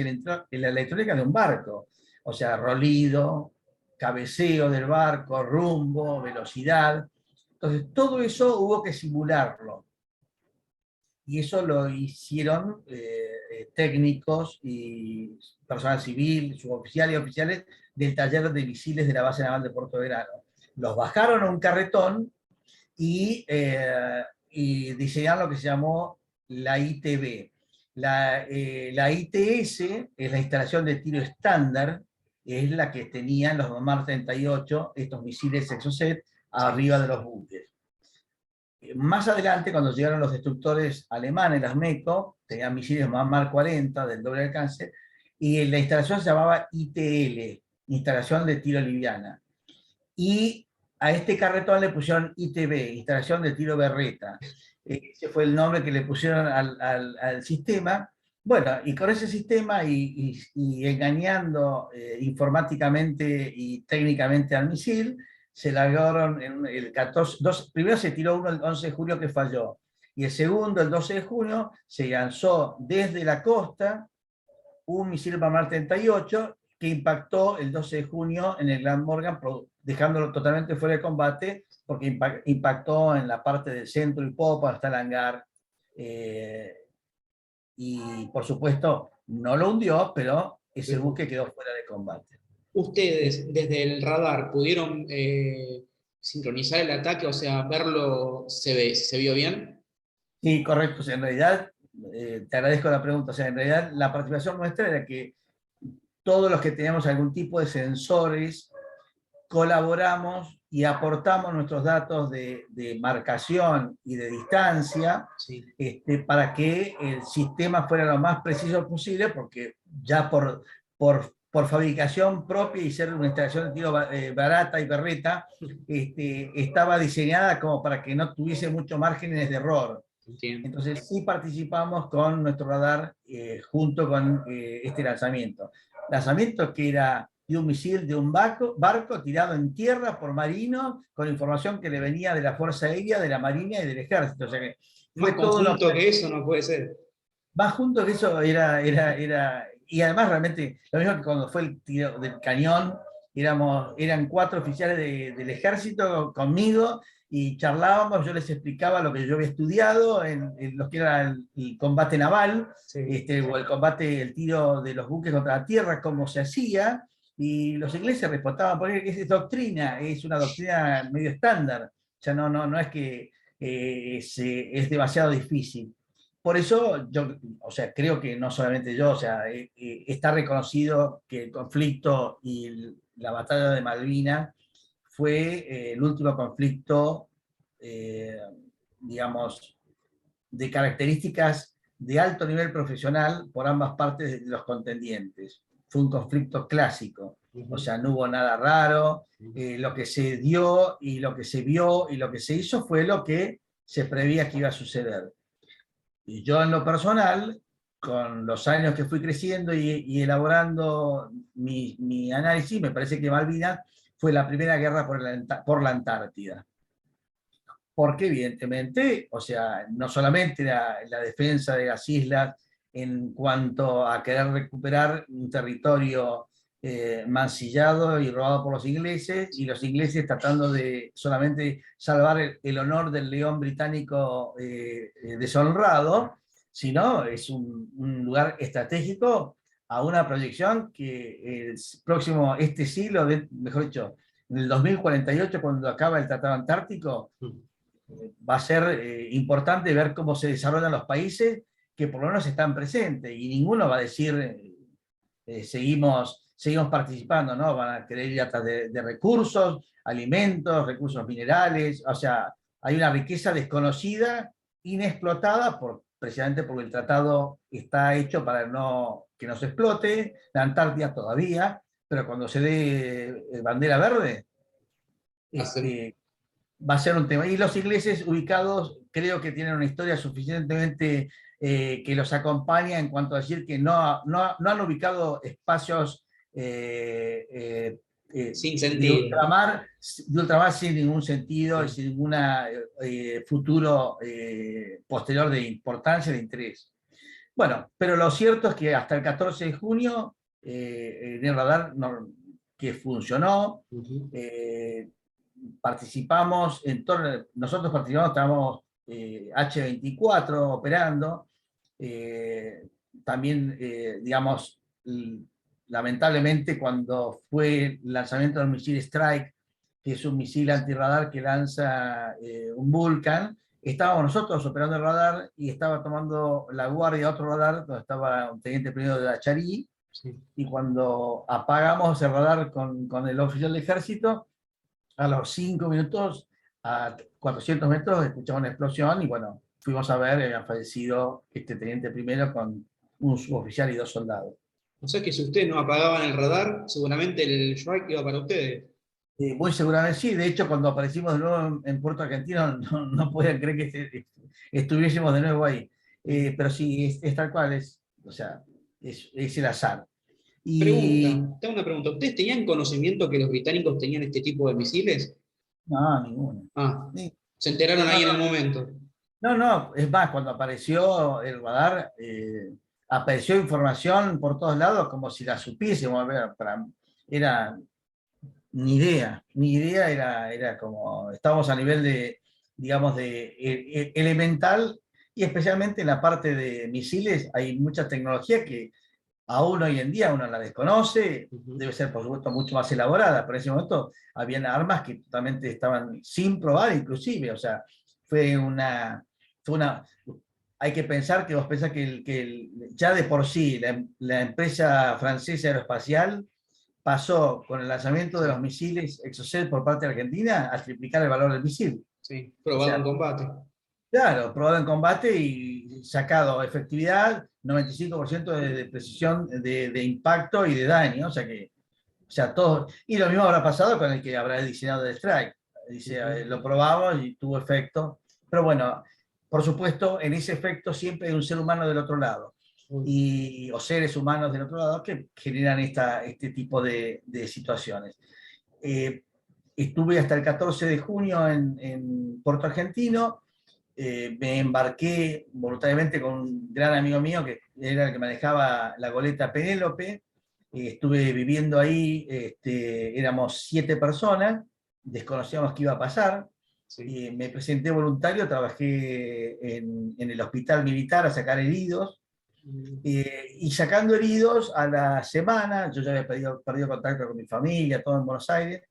la electrónica de un barco, o sea, rolido, cabeceo del barco, rumbo, velocidad. Entonces, todo eso hubo que simularlo. Y eso lo hicieron técnicos y personal civil, suboficiales y oficiales del taller de misiles de la base naval de Puerto Verano. Los bajaron a un carretón y diseñaron lo que se llamó la ITB. La ITS es la instalación de tiro estándar, es la que tenían los Mar 38, estos misiles Exocet, arriba de los buques. Más adelante, cuando llegaron los destructores alemanes, las MECO, tenían misiles Mar 40 del doble alcance, y la instalación se llamaba ITL, Instalación de Tiro Liviana. Y a este carretón le pusieron ITB, Instalación de Tiro Berreta. Ese fue el nombre que le pusieron al sistema. Bueno, y con ese sistema y engañando informáticamente y técnicamente al misil, se largaron el 14, primero se tiró uno el 11 de julio que falló, y el segundo, el 12 de junio, se lanzó desde la costa un misil Mar 38 que impactó el 12 de junio en el Grand Morgan, dejándolo totalmente fuera de combate, porque impactó en la parte del centro y popa hasta el hangar. Y por supuesto, no lo hundió, pero ese buque quedó fuera de combate. ¿Ustedes desde el radar pudieron sincronizar el ataque, o sea, verlo, se vio bien? Sí, correcto. O sea, en realidad, te agradezco la pregunta. O sea, en realidad la participación nuestra era que todos los que teníamos algún tipo de sensores colaboramos y aportamos nuestros datos de marcación y de distancia, Sí. Para que el sistema fuera lo más preciso posible, porque ya por fabricación propia y ser una instalación de tiro barata y berreta, estaba diseñada como para que no tuviese muchos márgenes de error. Entiendo. Entonces sí participamos con nuestro radar junto con este lanzamiento. Lanzamiento que era de un misil de un barco tirado en tierra por marinos, con información que le venía de la Fuerza Aérea, de la Marina y del Ejército. O sea que Más conjunto que eso no puede ser. más junto que eso y además realmente, lo mismo que cuando fue el tiro del cañón, eran 4 oficiales del ejército conmigo, y charlábamos, yo les explicaba lo que yo había estudiado en lo que era el combate naval, Sí. o el combate, el tiro de los buques contra la tierra, cómo se hacía, y los ingleses respondaban por que es doctrina, es una doctrina medio estándar, o sea, no es que es demasiado difícil. Por eso yo, o sea, creo que no solamente yo, o sea, está reconocido que el conflicto y la batalla de Malvinas fue el último conflicto, eh, digamos, de características de alto nivel profesional por ambas partes de los contendientes. Fue un conflicto clásico, o sea, no hubo nada raro, lo que se dio y lo que se vio y lo que se hizo fue lo que se preveía que iba a suceder. Y yo en lo personal, con los años que fui creciendo y elaborando mi análisis, me parece que Malvinas fue la primera guerra por la Antártida. Porque evidentemente, o sea, no solamente la defensa de las islas en cuanto a querer recuperar un territorio mancillado y robado por los ingleses, y los ingleses tratando de solamente salvar el honor del león británico deshonrado, sino es un lugar estratégico a una proyección que el próximo, este siglo, mejor dicho, en el 2048, cuando acaba el Tratado Antártico, va a ser importante ver cómo se desarrollan los países que por lo menos están presentes, y ninguno va a decir seguimos participando, ¿no? Van a querer ir atrás de recursos, alimentos, recursos minerales, o sea, hay una riqueza desconocida, inexplotada, precisamente porque el tratado está hecho para que no se explote, la Antártida todavía, pero cuando se dé bandera verde, Hacen, este, va a ser un tema. Y los ingleses ubicados creo que tienen una historia suficientemente que los acompaña en cuanto a decir que no han ubicado espacios Sin de sentido. ultramar sin ningún sentido y Sí. sin ningún futuro posterior de importancia, de interés. Bueno, pero lo cierto es que hasta el 14 de junio, en el radar que funcionó, Ujú. eh, participamos nosotros participamos, estábamos H-24 operando, eh, también, digamos, lamentablemente cuando fue el lanzamiento del misil Strike, que es un misil antirradar que lanza un Vulcan, estábamos nosotros operando el radar y estaba tomando la guardia otro radar donde estaba un teniente primero de la Charí, Sí. y cuando apagamos el radar con el oficial del ejército, a los 5 minutos, a 400 metros, escuchamos una explosión y bueno, fuimos a ver, había fallecido este teniente primero con un suboficial y 2 soldados. O sea que si ustedes no apagaban el radar, seguramente el strike iba para ustedes. Muy seguramente sí, de hecho cuando aparecimos de nuevo en Puerto Argentino no podían creer que estuviésemos de nuevo ahí. Pero sí, es tal cual, o sea, es el azar. Pregunta, Y tengo una pregunta. ¿Ustedes tenían conocimiento que los británicos tenían este tipo de misiles? no, ninguno. Ah, Ni- se enteraron No, ahí en no, el momento. no, es más, cuando apareció el radar, apareció información por todos lados como si la supiésemos. Era ni idea, era como, estábamos a nivel de, digamos, de elemental, y especialmente en la parte de misiles hay mucha tecnología que aún hoy en día uno la desconoce, Ujú. debe ser por supuesto mucho más elaborada, pero en ese momento habían armas que totalmente estaban sin probar inclusive, o sea, fue una, fue una hay que pensar que vos pensás ya de por sí la empresa francesa aeroespacial pasó con el lanzamiento de Sí, los misiles Exocet por parte de Argentina a triplicar el valor del misil. sí, O probado en sea, combate. claro, probado en combate y sacado efectividad, 95% de precisión de impacto y de daño, o sea, todo. Y lo mismo habrá pasado con el que habrá diseñado el Strike. Dice, Ujú. lo probamos y tuvo efecto. Pero bueno, por supuesto, en ese efecto siempre hay un ser humano del otro lado. Uy. O seres humanos del otro lado que generan este tipo de situaciones. Eh, Estuve hasta el 14 de junio en Puerto Argentino, me embarqué voluntariamente con un gran amigo mío que era el que manejaba la goleta Penélope. Estuve viviendo ahí, éramos 7 personas, desconocíamos qué iba a pasar. Sí. Me presenté voluntario, trabajé en el hospital militar a sacar heridos. Mm. Y sacando heridos a la semana, yo ya había perdido contacto con mi familia, todo en Buenos Aires.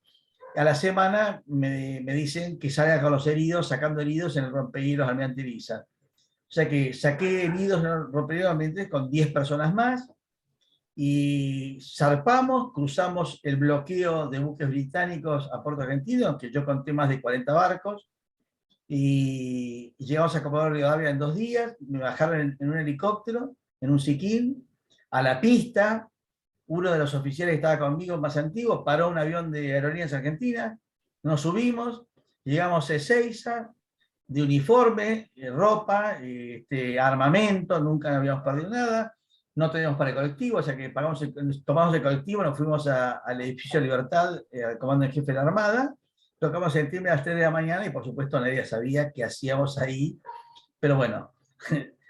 A la semana me dicen que salga con los heridos, sacando heridos en el rompehielos Almirante Ibiza. O sea que saqué heridos en el rompehielos Almirante con 10 personas más y zarpamos, cruzamos el bloqueo de buques británicos a Puerto Argentino, que yo conté más de 40 barcos, y llegamos a Comodoro Rivadavia en 2 días, me bajaron en un helicóptero, en un Siquín, a la pista. Uno de los oficiales que estaba conmigo, más antiguo, paró un avión de Aerolíneas Argentinas, nos subimos, llegamos a Ezeiza, de uniforme, ropa, armamento, nunca habíamos perdido nada, no teníamos para el colectivo, o sea que tomamos el colectivo, nos fuimos al edificio Libertad, al comando en jefe de la Armada, tocamos el timbre a las 3 de la mañana y por supuesto nadie sabía qué hacíamos ahí, pero bueno,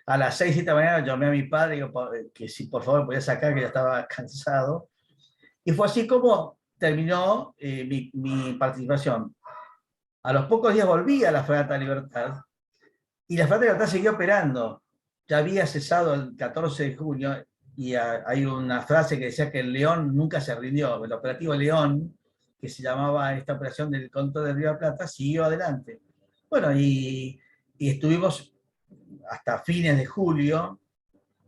a las 6, 7 de la mañana llamé a mi padre y digo, que si por favor podía sacar, que ya estaba cansado. Y fue así como terminó mi participación. A los pocos días volví a la Fragata Libertad y la Fragata Libertad seguía operando. Ya había cesado el 14 de junio y hay una frase que decía que el León nunca se rindió. El operativo León, que se llamaba esta operación del control de Río de la Plata, siguió adelante. Bueno, y estuvimos hasta fines de julio,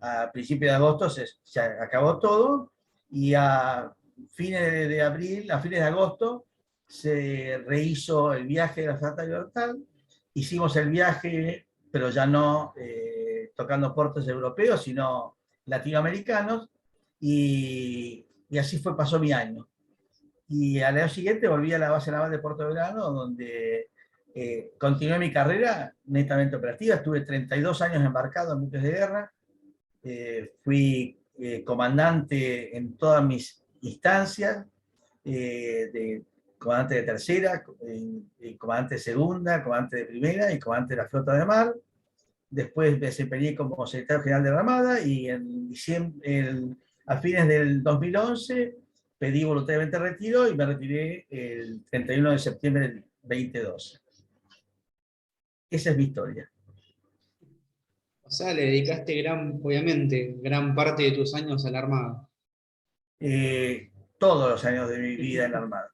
a principios de agosto se acabó todo y a fines de abril, a fines de agosto, se rehizo el viaje de la Fragata Libertad. Hicimos el viaje, pero ya no tocando puertos europeos, sino latinoamericanos, y así pasó mi año. Y al año siguiente volví a la base naval de Puerto Belgrano, donde Continué mi carrera netamente operativa, estuve 32 años embarcado en buques de guerra, fui comandante en todas mis instancias, de comandante de tercera, comandante de segunda, comandante de primera y comandante de la flota de mar. Después me desempeñé como secretario general de la Armada y a fines del 2011 pedí voluntariamente retiro y me retiré el 31 de septiembre del 2012. Esa es mi historia. O sea, le dedicaste obviamente, gran parte de tus años a la Armada. Todos los años de mi vida en la Armada.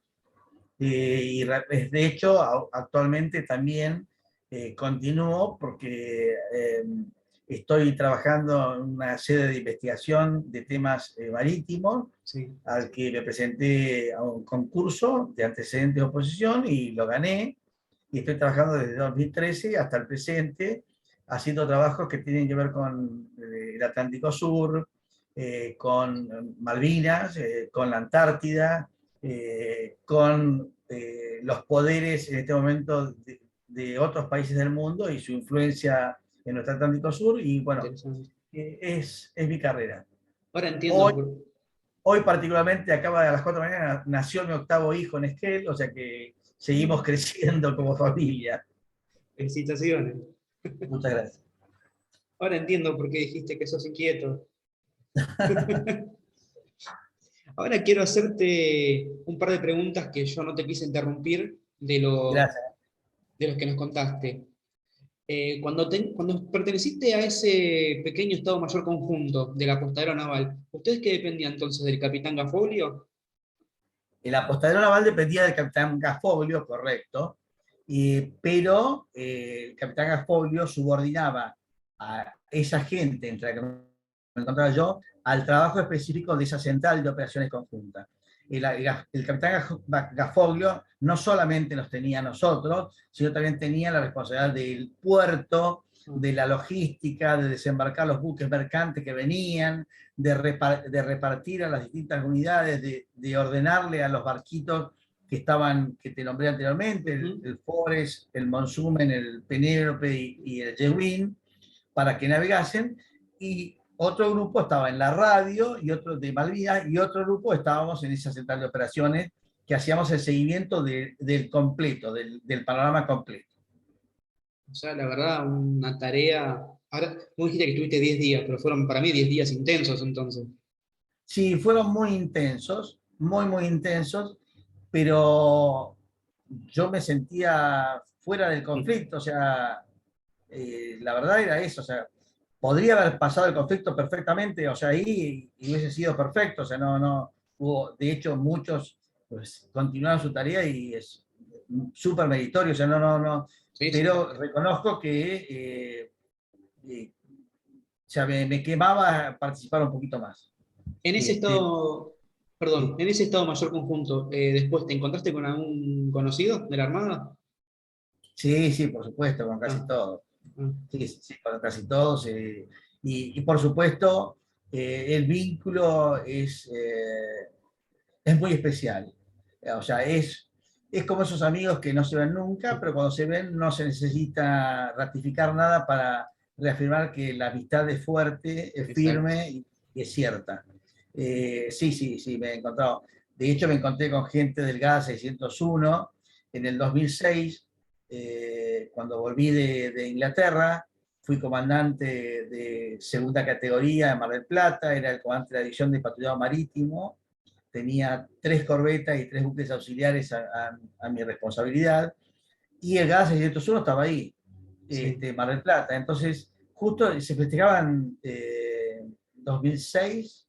De hecho, actualmente también continúo porque estoy trabajando en una sede de investigación de temas marítimos, Sí. al que me presenté a un concurso de antecedentes de oposición y lo gané. Y estoy trabajando desde 2013 hasta el presente, haciendo trabajos que tienen que ver con el Atlántico Sur, con Malvinas, con la Antártida, con los poderes en este momento de otros países del mundo y su influencia en nuestro Atlántico Sur. Y bueno, Interesante. es mi carrera. Ahora entiendo. Hoy, hoy particularmente, acaba de a las 4 de la mañana, nació mi octavo hijo en Esquel, o sea que seguimos creciendo como familia. Felicitaciones. Muchas gracias. Ahora entiendo por qué dijiste que sos inquieto. Ahora quiero hacerte un par de preguntas que yo no te quise interrumpir Gracias. de los que nos contaste. Cuando perteneciste a ese pequeño Estado Mayor conjunto del apostadero naval, ¿ustedes qué dependían entonces del capitán Gafolio? El apostadero naval dependía del capitán Gasfoglio, correcto, pero el capitán Gasfoglio subordinaba a esa gente, entre la que me encontraba yo, al trabajo específico de esa central de operaciones conjuntas. El capitán Gasfoglio no solamente nos tenía a nosotros, sino también tenía la responsabilidad del puerto, de la logística, de desembarcar los buques mercantes que venían, de repartir a las distintas unidades, de ordenarle a los barquitos que te nombré anteriormente, el Forest, el Monsumen, el Penélope y el Jewin, para que navegasen. Y otro grupo estaba en la radio, y otro de Malvinas, y otro grupo estábamos en esa central de operaciones, que hacíamos el seguimiento del completo, del panorama completo. O sea, la verdad, una tarea. Ahora, vos dijiste que estuviste 10 días, pero fueron para mí 10 días intensos entonces. Sí, fueron muy intensos, muy intensos, pero yo me sentía fuera del conflicto, o sea, la verdad era eso, o sea, podría haber pasado el conflicto perfectamente, o sea, ahí y hubiese sido perfecto, o sea, no hubo, de hecho, muchos pues, continuaron su tarea y es súper meritorio, o sea, no, Sí, sí. pero reconozco que o sea, me quemaba participar un poquito más. En ese Este, estado, perdón, sí, en ese Estado Mayor conjunto, después, ¿te encontraste con algún conocido de la Armada? sí, por supuesto, con casi Ah, todos. ah, Sí, con casi todos. Por supuesto, el vínculo es muy especial. O sea, es como esos amigos que no se ven nunca, pero cuando se ven no se necesita ratificar nada para reafirmar que la amistad es fuerte, es exacto. firme y es cierta. Sí, me he encontrado. De hecho, me encontré con gente del GAD 601 en el 2006, cuando volví de Inglaterra. Fui comandante de segunda categoría en Mar del Plata, era el comandante de la división de patrullado marítimo, tenía 3 corbetas y 3 buques auxiliares a mi responsabilidad, y el GAS 601 estaba ahí, Sí. Mar del Plata. Entonces, justo se festejaban 2006,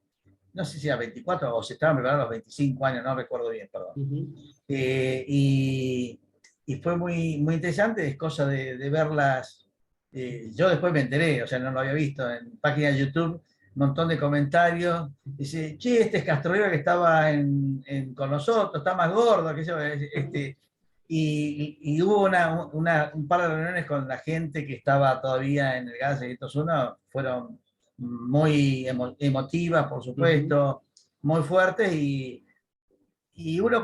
no sé si era 24 o se estaban preparando los 25 años, no recuerdo bien, perdón. Ujú. Y fue muy interesante, es cosa de verlas. Yo después me enteré, o sea, no lo había visto en página de YouTube, un montón de comentarios. Dice, che, este es Castrolero que estaba con nosotros, está más gordo, que yo. Y hubo un par de reuniones con la gente que estaba todavía en el GAS 601, fueron muy emotivas, por Ujú. supuesto, muy fuertes, y uno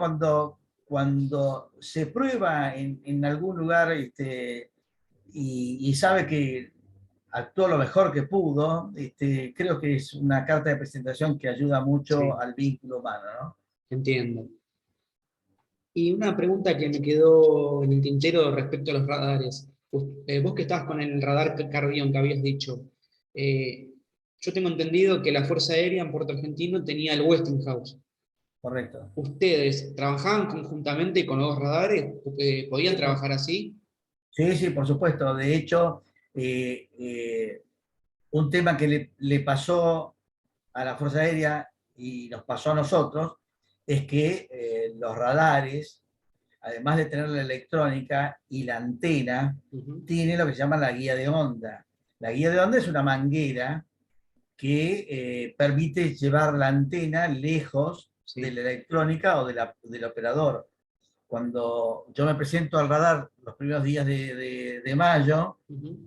cuando se prueba en algún lugar y sabe que actuó lo mejor que pudo, creo que es una carta de presentación que ayuda mucho Sí, al vínculo humano, ¿no? entiendo. Y una pregunta que me quedó en el tintero respecto a los radares. Vos que estabas con el radar Carbión que habías dicho, eh, yo tengo entendido que la Fuerza Aérea en Puerto Argentino tenía el Westinghouse. Correcto. ¿Ustedes trabajaban conjuntamente con los dos radares? ¿Podían Sí, trabajar así? sí, sí, por supuesto. De hecho, eh, eh, un tema que le pasó a la Fuerza Aérea y nos pasó a nosotros es que los radares, además de tener la electrónica y la antena, Ujú. tiene lo que se llama la guía de onda. La guía de onda es una manguera que permite llevar la antena lejos de Sí. la electrónica o del operador. Cuando yo me presento al radar los primeros días de mayo, Ujú.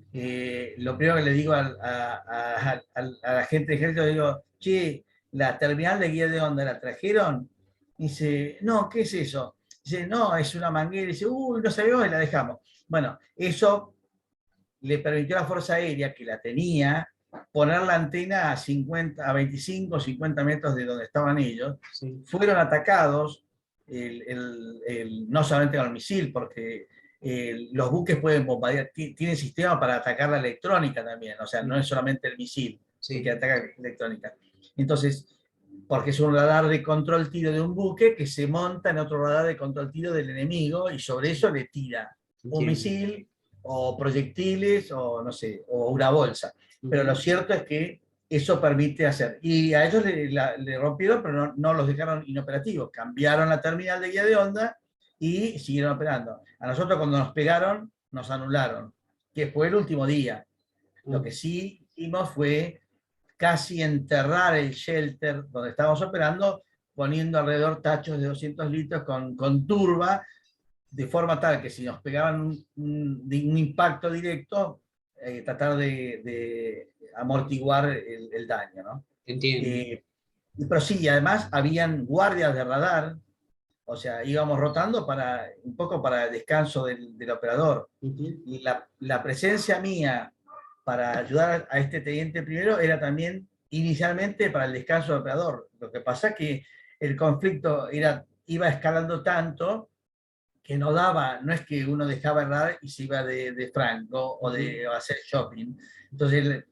lo primero que le digo a la gente de ejército, digo, che, la terminal de guía de onda la trajeron. Dice, no, ¿qué es eso? Dice, no, es una manguera. Dice, uy, no sabemos y la dejamos. Bueno, eso le permitió a la Fuerza Aérea, que la tenía, poner la antena a 50, a 25, 50 metros de donde estaban ellos. Sí. Fueron atacados, no solamente con el misil, porque los buques pueden bombardear, tienen sistema para atacar la electrónica también, o sea, no es solamente el misil el que Sí. ataca la electrónica. Entonces, porque es un radar de control tiro de un buque que se monta en otro radar de control tiro del enemigo y sobre eso le tira un Entiendo. misil o proyectiles o no sé, o una bolsa. Pero lo Ujú. cierto es que eso permite hacer. Y a ellos le rompieron, pero no los dejaron inoperativos. Cambiaron la terminal de guía de onda y siguieron operando. A nosotros cuando nos pegaron, nos anularon, que fue el último día. Lo Ah, que sí hicimos fue casi enterrar el shelter donde estábamos operando, poniendo alrededor tachos de 200 litros con turba, de forma tal que si nos pegaban un impacto directo, tratar de amortiguar el daño, ¿no? entiendo. Eh, pero sí, además habían guardias de radar, o sea, íbamos rotando un poco para el descanso del operador. Ujú. Y la presencia mía para ayudar a este teniente primero era también inicialmente para el descanso del operador. Lo que pasa es que el conflicto iba escalando tanto que no daba, no es que uno dejaba el radar y se iba de Franco o de Ujú. hacer shopping. Entonces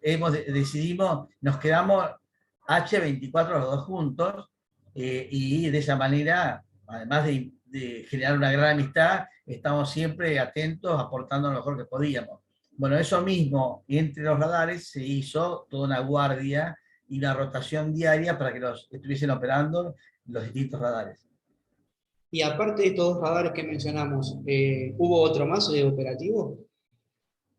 decidimos, nos quedamos H24 los dos juntos y de esa manera, además de generar una gran amistad, estamos siempre atentos, aportando lo mejor que podíamos. Bueno, eso mismo, entre los radares se hizo toda una guardia y una rotación diaria para que los estuviesen operando los distintos radares. Y aparte de estos dos radares que mencionamos, ¿hubo otro más de operativo?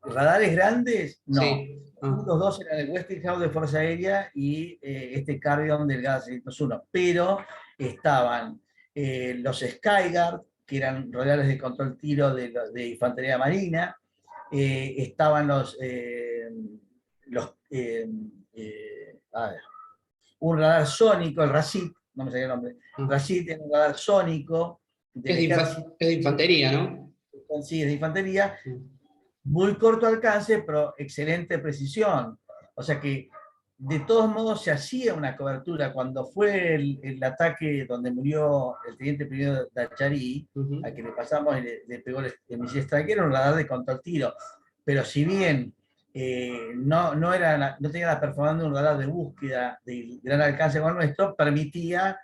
Radares grandes, no. Sí. Ah, Los dos eran el Westinghouse de Fuerza Aérea y este Carrion del GAS 601, pero estaban los Skyguard, que eran radares de control tiro de Infantería Marina, estaban los a ver, un radar sónico, el RACIT, no me salió el nombre, ah. RACIT es un radar sónico del ejército, Es de infantería, ¿no? sí, es de infantería, Mm. muy corto alcance, pero excelente precisión. O sea que de todos modos se hacía una cobertura. Cuando fue el ataque donde murió el teniente primero de Achari, Ujú. al que le pasamos y le pegó el misil strike, era un radar de control tiro. Pero si bien no tenía la performance de un radar de búsqueda de gran alcance como el nuestro, permitía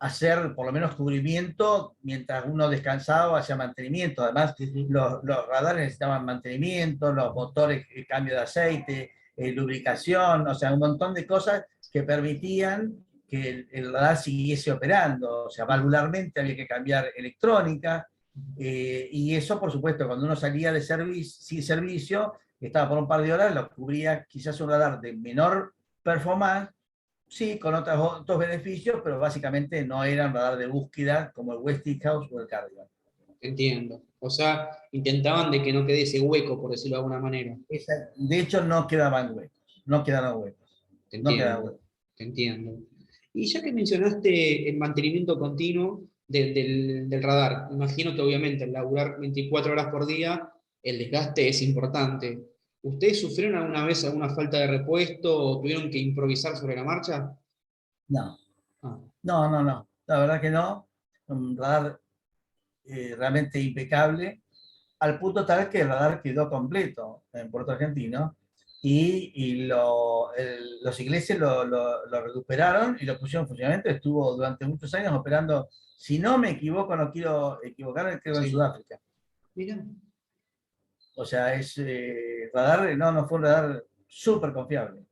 hacer por lo menos cubrimiento mientras uno descansaba o hacía mantenimiento. Además, Ujú. los radares necesitaban mantenimiento, los motores, el cambio de aceite, lubricación, o sea, un montón de cosas que permitían que el radar siguiese operando. O sea, valvularmente había que cambiar electrónica, y eso, por supuesto, cuando uno salía de sin servicio, estaba por un par de horas, lo cubría quizás un radar de menor performance, sí, con otros beneficios, pero básicamente no eran radar de búsqueda como el Westinghouse o el Cardigan. Entiendo. O sea, intentaban de que no quede ese hueco, por decirlo de alguna manera. De hecho, no quedaban huecos, no quedaron huecos, Te no quedaban entiendo, huecos. te entiendo. Y ya que mencionaste el mantenimiento continuo, del radar. Imagino que obviamente al laburar 24 horas por día, el desgaste es importante. ¿Ustedes sufrieron alguna vez alguna falta de repuesto o tuvieron que improvisar sobre la marcha? No, Ah, no, no, no. La verdad que no. Un radar realmente impecable, al punto tal que el radar quedó completo en Puerto Argentino y los ingleses lo recuperaron y lo pusieron en funcionamiento. Estuvo durante muchos años operando, si no me equivoco, no quiero equivocarme, creo en sí. Sudáfrica. Mira, O sea, es radar, no, no fue un radar súper confiable.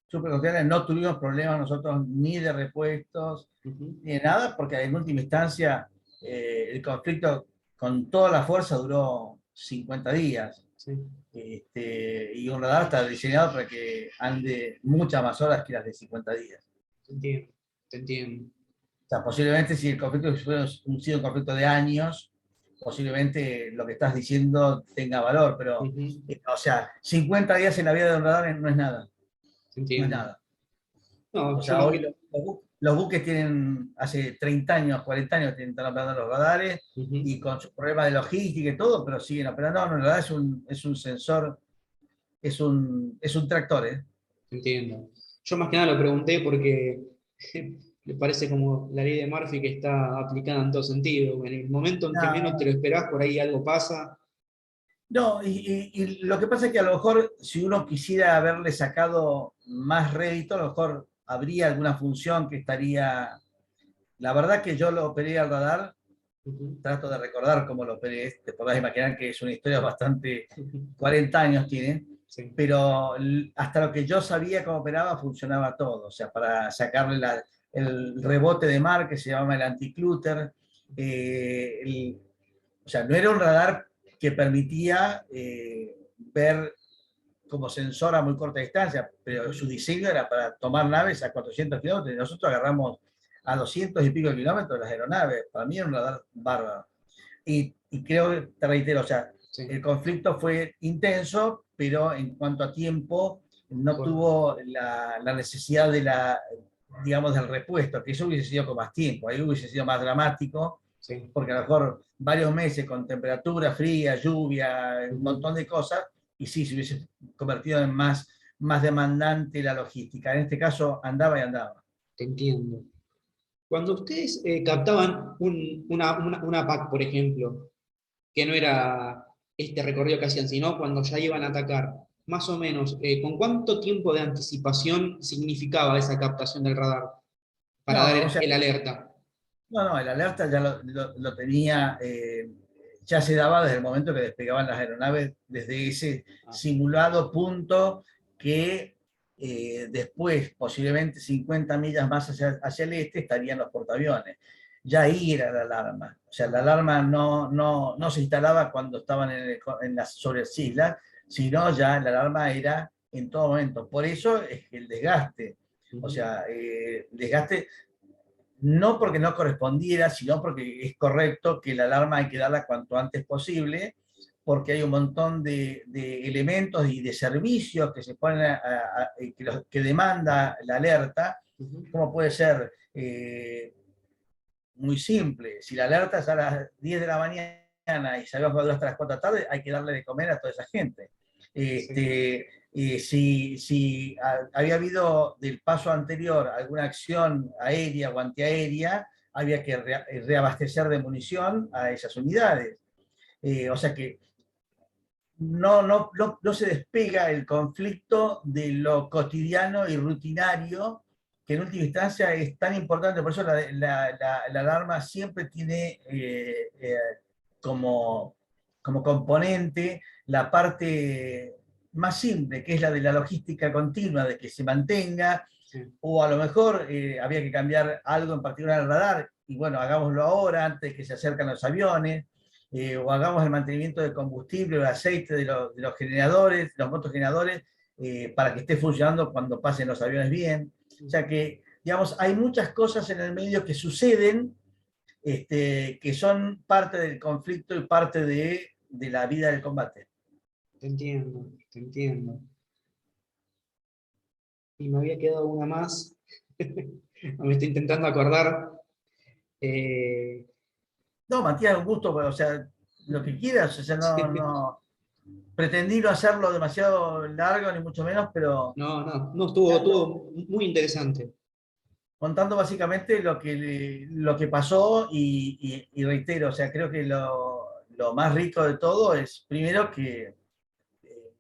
Súper confiable, no tuvimos problemas nosotros ni de repuestos, ujú, ni de nada, porque en última instancia el conflicto con toda la fuerza duró 50 días. sí, Y un radar está diseñado para que ande muchas más horas que las de 50 días. te entiendo, te entiendo. O sea, posiblemente si el conflicto hubiera sido un conflicto de años, posiblemente lo que estás diciendo tenga valor, pero, Ujú, o sea, 50 días en la vida de un radar no es nada, te no es entiendo. nada. No, O yo sea, más hoy que... los buques tienen, hace 30 años, 40 años, están operando los radares ujú, y con sus problemas de logística y todo, pero siguen operando. No, en realidad es un sensor, es un tractor, ¿eh? entiendo. Yo más que nada lo pregunté porque me parece como la ley de Murphy que está aplicada en todo sentido. En el momento en que menos te No, lo esperás, por ahí algo pasa. no, y lo que pasa es que a lo mejor si uno quisiera haberle sacado más rédito, a lo mejor habría alguna función que estaría... La verdad que yo lo operé al radar, Ujú, trato de recordar cómo lo operé, te podrás imaginar que es una historia bastante, 40 años tiene, sí, pero hasta lo que yo sabía cómo operaba funcionaba todo, o sea, para sacarle el rebote de mar que se llama el anticlúter, o sea, no era un radar que permitía ver como sensor a muy corta distancia, pero su diseño era para tomar naves a 400 kilómetros y nosotros agarramos a 200 y pico de kilómetros las aeronaves. Para mí era un radar bárbaro. Y creo, te reitero, o sea, sí, el conflicto fue intenso, pero en cuanto a tiempo, no corto, tuvo la necesidad de digamos, del repuesto, que eso hubiese sido con más tiempo, ahí hubiese sido más dramático, sí. porque a lo mejor varios meses con temperatura fría, lluvia, un Ujú, montón de cosas, y sí, se hubiese convertido en más demandante la logística. En este caso andaba y andaba. te entiendo. Cuando ustedes captaban una PAC, por ejemplo, que no era este recorrido que hacían, sino cuando ya iban a atacar, más o menos, ¿con cuánto tiempo de anticipación significaba esa captación del radar para dar No, o sea, el alerta? no, no, el alerta ya lo tenía, ya se daba desde el momento que despegaban las aeronaves, desde ese Ah, simulado punto que después, posiblemente 50 millas más hacia el este, estarían los portaaviones. Ya ahí era la alarma. O sea, la ah, alarma no se instalaba cuando estaban sobre las islas, sino ya la alarma era en todo momento. Por eso es que el desgaste, o ujú, sea, el desgaste no porque no correspondiera, sino porque es correcto que la alarma hay que darla cuanto antes posible, porque hay un montón de elementos y de servicios que se ponen que demanda la alerta, ujú, como puede ser muy simple. Si la alerta es a las 10 de la mañana y sabemos que va a durar hasta las 4 de la tarde, hay que darle de comer a toda esa gente. sí, Si había habido del paso anterior alguna acción aérea o antiaérea, había que reabastecer de munición a esas unidades. O sea que no se despega el conflicto de lo cotidiano y rutinario, que en última instancia es tan importante. Por eso la alarma siempre tiene como, como componente la parte más simple, que es la de la logística continua, de que se mantenga, sí, o a lo mejor había que cambiar algo en particular al radar, y bueno, hagámoslo ahora antes que se acercan los aviones, o hagamos el mantenimiento de combustible o de aceite de los generadores, los motogeneradores, para que esté funcionando cuando pasen los aviones bien. O sea que, digamos, hay muchas cosas en el medio que suceden, que son parte del conflicto y parte de la vida del combate. te entiendo, te entiendo. Y me había quedado una más, me estoy intentando acordar. Eh, No, Matías, un gusto, o sea, lo que quieras, o sea, sí. pretendí no hacerlo demasiado largo, ni mucho menos, pero No, estuvo muy interesante. contando básicamente lo que pasó y reitero, o sea, creo que lo más rico de todo es, primero, que eh,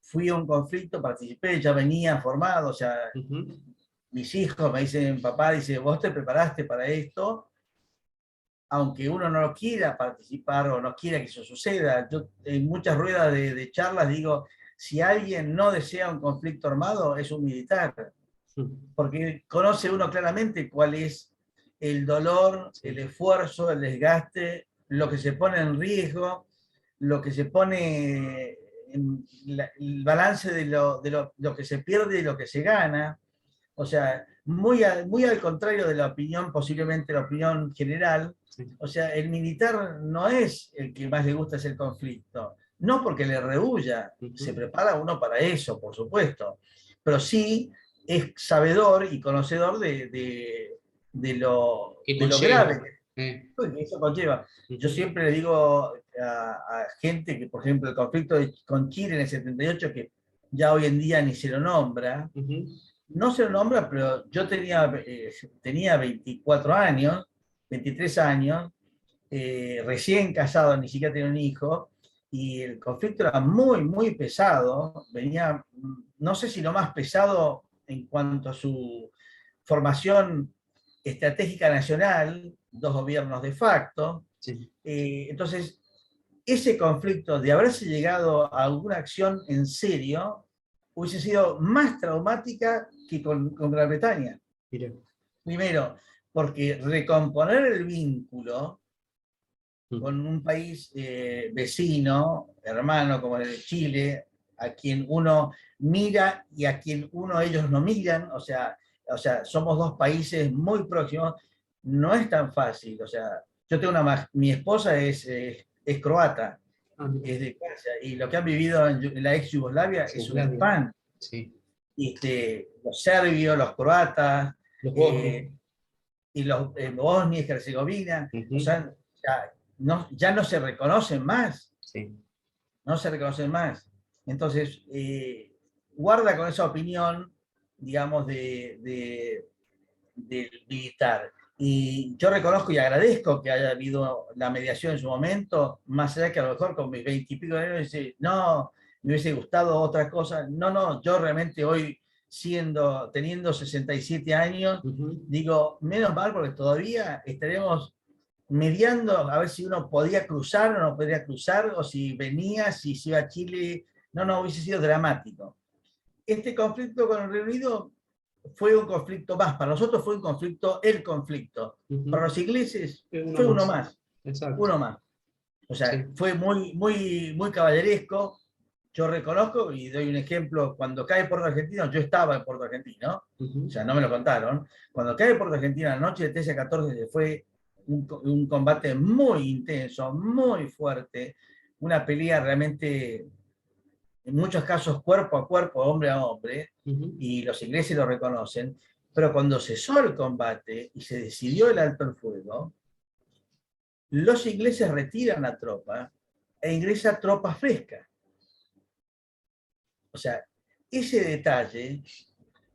fui a un conflicto, participé, ya venía formado, o sea, Ujú, mis hijos me dicen, papá, dice, vos te preparaste para esto, aunque uno no lo quiera participar o no quiera que eso suceda. Yo en muchas ruedas de charlas digo, si alguien no desea un conflicto armado, es un militar, porque conoce uno claramente cuál es el dolor, el sí. esfuerzo, el desgaste, lo que se pone en riesgo, lo que se pone en el balance lo que se pierde y lo que se gana. O sea, muy al contrario de la opinión, posiblemente la opinión general. Sí. O sea, el militar no es el que más le gusta ese conflicto. No porque le rehuya, se Ujú. prepara uno para eso, por supuesto. Pero sí es sabedor y conocedor ¿Qué de lo conlleva? grave Eh, que eso conlleva. Yo ujú, siempre le digo a gente que, por ejemplo, el conflicto con Chile en el 78, que ya hoy en día ni se lo nombra, ujú, no se lo nombra, pero yo tenía 24 años, 23 años, recién casado, ni siquiera tenía un hijo, y el conflicto era muy pesado, venía, no sé si lo más pesado en cuanto a su formación estratégica nacional, dos gobiernos de facto. sí. Entonces, ese conflicto de haberse llegado a alguna acción en serio hubiese sido más traumática que con Gran Bretaña. Mira. Primero, porque recomponer el vínculo Mm, con un país vecino, hermano como el de Chile, a quien uno mira y a quien ellos no miran, o sea, somos dos países muy próximos, no es tan fácil. O sea, yo tengo mi esposa es croata, mira. es de Croacia, y lo que han vivido en la ex Yugoslavia es un Yugoslavia. espanto. Sí. Los serbios, los croatas, Los eh, bosnios. y los Bosnia y Herzegovina, o Ujú, sea, ya no se reconocen más, sí. no se reconocen más. Entonces, guarda con esa opinión, digamos, del militar. Y yo reconozco y agradezco que haya habido la mediación en su momento, más allá que a lo mejor con mis 20 y pico de años dice, no, me hubiese gustado otra cosa. No, yo realmente hoy, teniendo 67 años, Ujú, digo, menos mal porque todavía estaremos mediando a ver si uno podía cruzar o no podía cruzar, o si venía, si se iba a Chile. No, hubiese sido dramático. Este conflicto con el Reino Unido fue un conflicto más. Para nosotros fue un conflicto, el conflicto. Para ujú. los ingleses Uno fue uno más. más, Exacto. uno más. O sea, Sí. fue muy caballeresco. Yo reconozco y doy un ejemplo. Cuando cae Puerto Argentino, yo estaba en Puerto Argentino, o Ujú, sea, no me lo contaron. Cuando cae Puerto Argentino la noche del 13 a 14 fue un combate muy intenso, muy fuerte, una pelea realmente, en muchos casos, cuerpo a cuerpo, hombre a hombre, ujú. y los ingleses lo reconocen. Pero cuando cesó el combate y se decidió el alto el fuego, los ingleses retiran la tropa e ingresa tropa fresca. O sea, ese detalle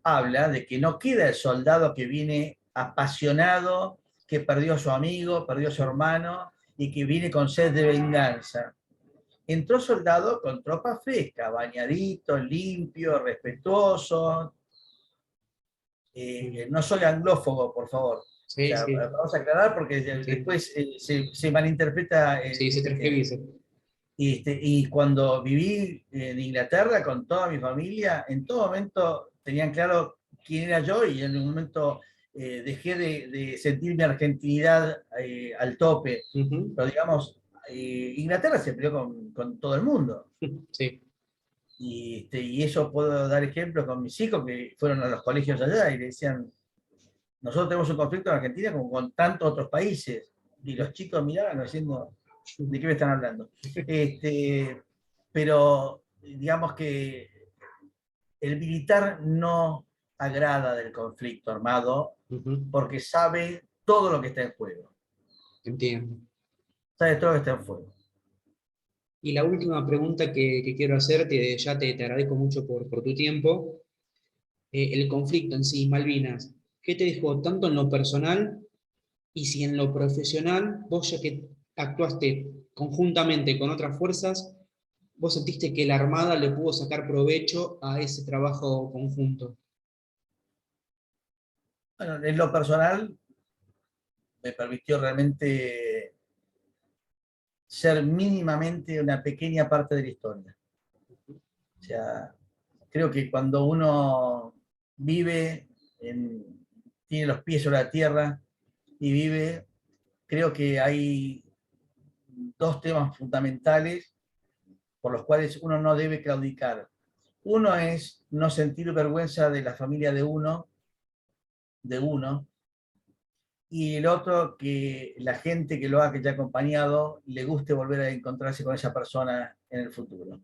habla de que no queda el soldado que viene apasionado, que perdió a su amigo, perdió a su Sí. hermano y que viene con sed de venganza. Entró soldado con tropa fresca, bañadito, limpio, respetuoso. Mm, No soy anglófobo, por favor. O sí, sea, sí, vamos a aclarar porque sí. después se malinterpreta Sí, se este tema. transcribice. Y cuando viví en Inglaterra con toda mi familia, en todo momento tenían claro quién era yo, y en un momento dejé de sentir mi argentinidad al tope. Ujú. Pero digamos, Inglaterra se peleó con todo el mundo. Sí. Y eso puedo dar ejemplos con mis hijos que fueron a los colegios allá y le decían, nosotros tenemos un conflicto en Argentina como con tantos otros países. Y los chicos miraban diciendo, ¿de qué me están hablando? Este, pero digamos que el militar no agrada del conflicto armado Ujú, porque sabe todo lo que está en juego. Entiendo. Sabes todo lo que está en juego. Y la última pregunta que quiero hacerte, ya te agradezco mucho por tu tiempo. El conflicto en sí, Malvinas, ¿qué te dejó tanto en lo personal y si en lo profesional, vos ya que actuaste conjuntamente con otras fuerzas, vos sentiste que la Armada le pudo sacar provecho a ese trabajo conjunto? Bueno, en lo personal me permitió realmente ser mínimamente una pequeña parte de la historia. O sea, creo que cuando uno vive, tiene los pies sobre la tierra y vive, creo que hay dos temas fundamentales por los cuales uno no debe claudicar. Uno es no sentir vergüenza de la familia de uno, y el otro, que la gente que lo ha acompañado le guste volver a encontrarse con esa persona en el futuro.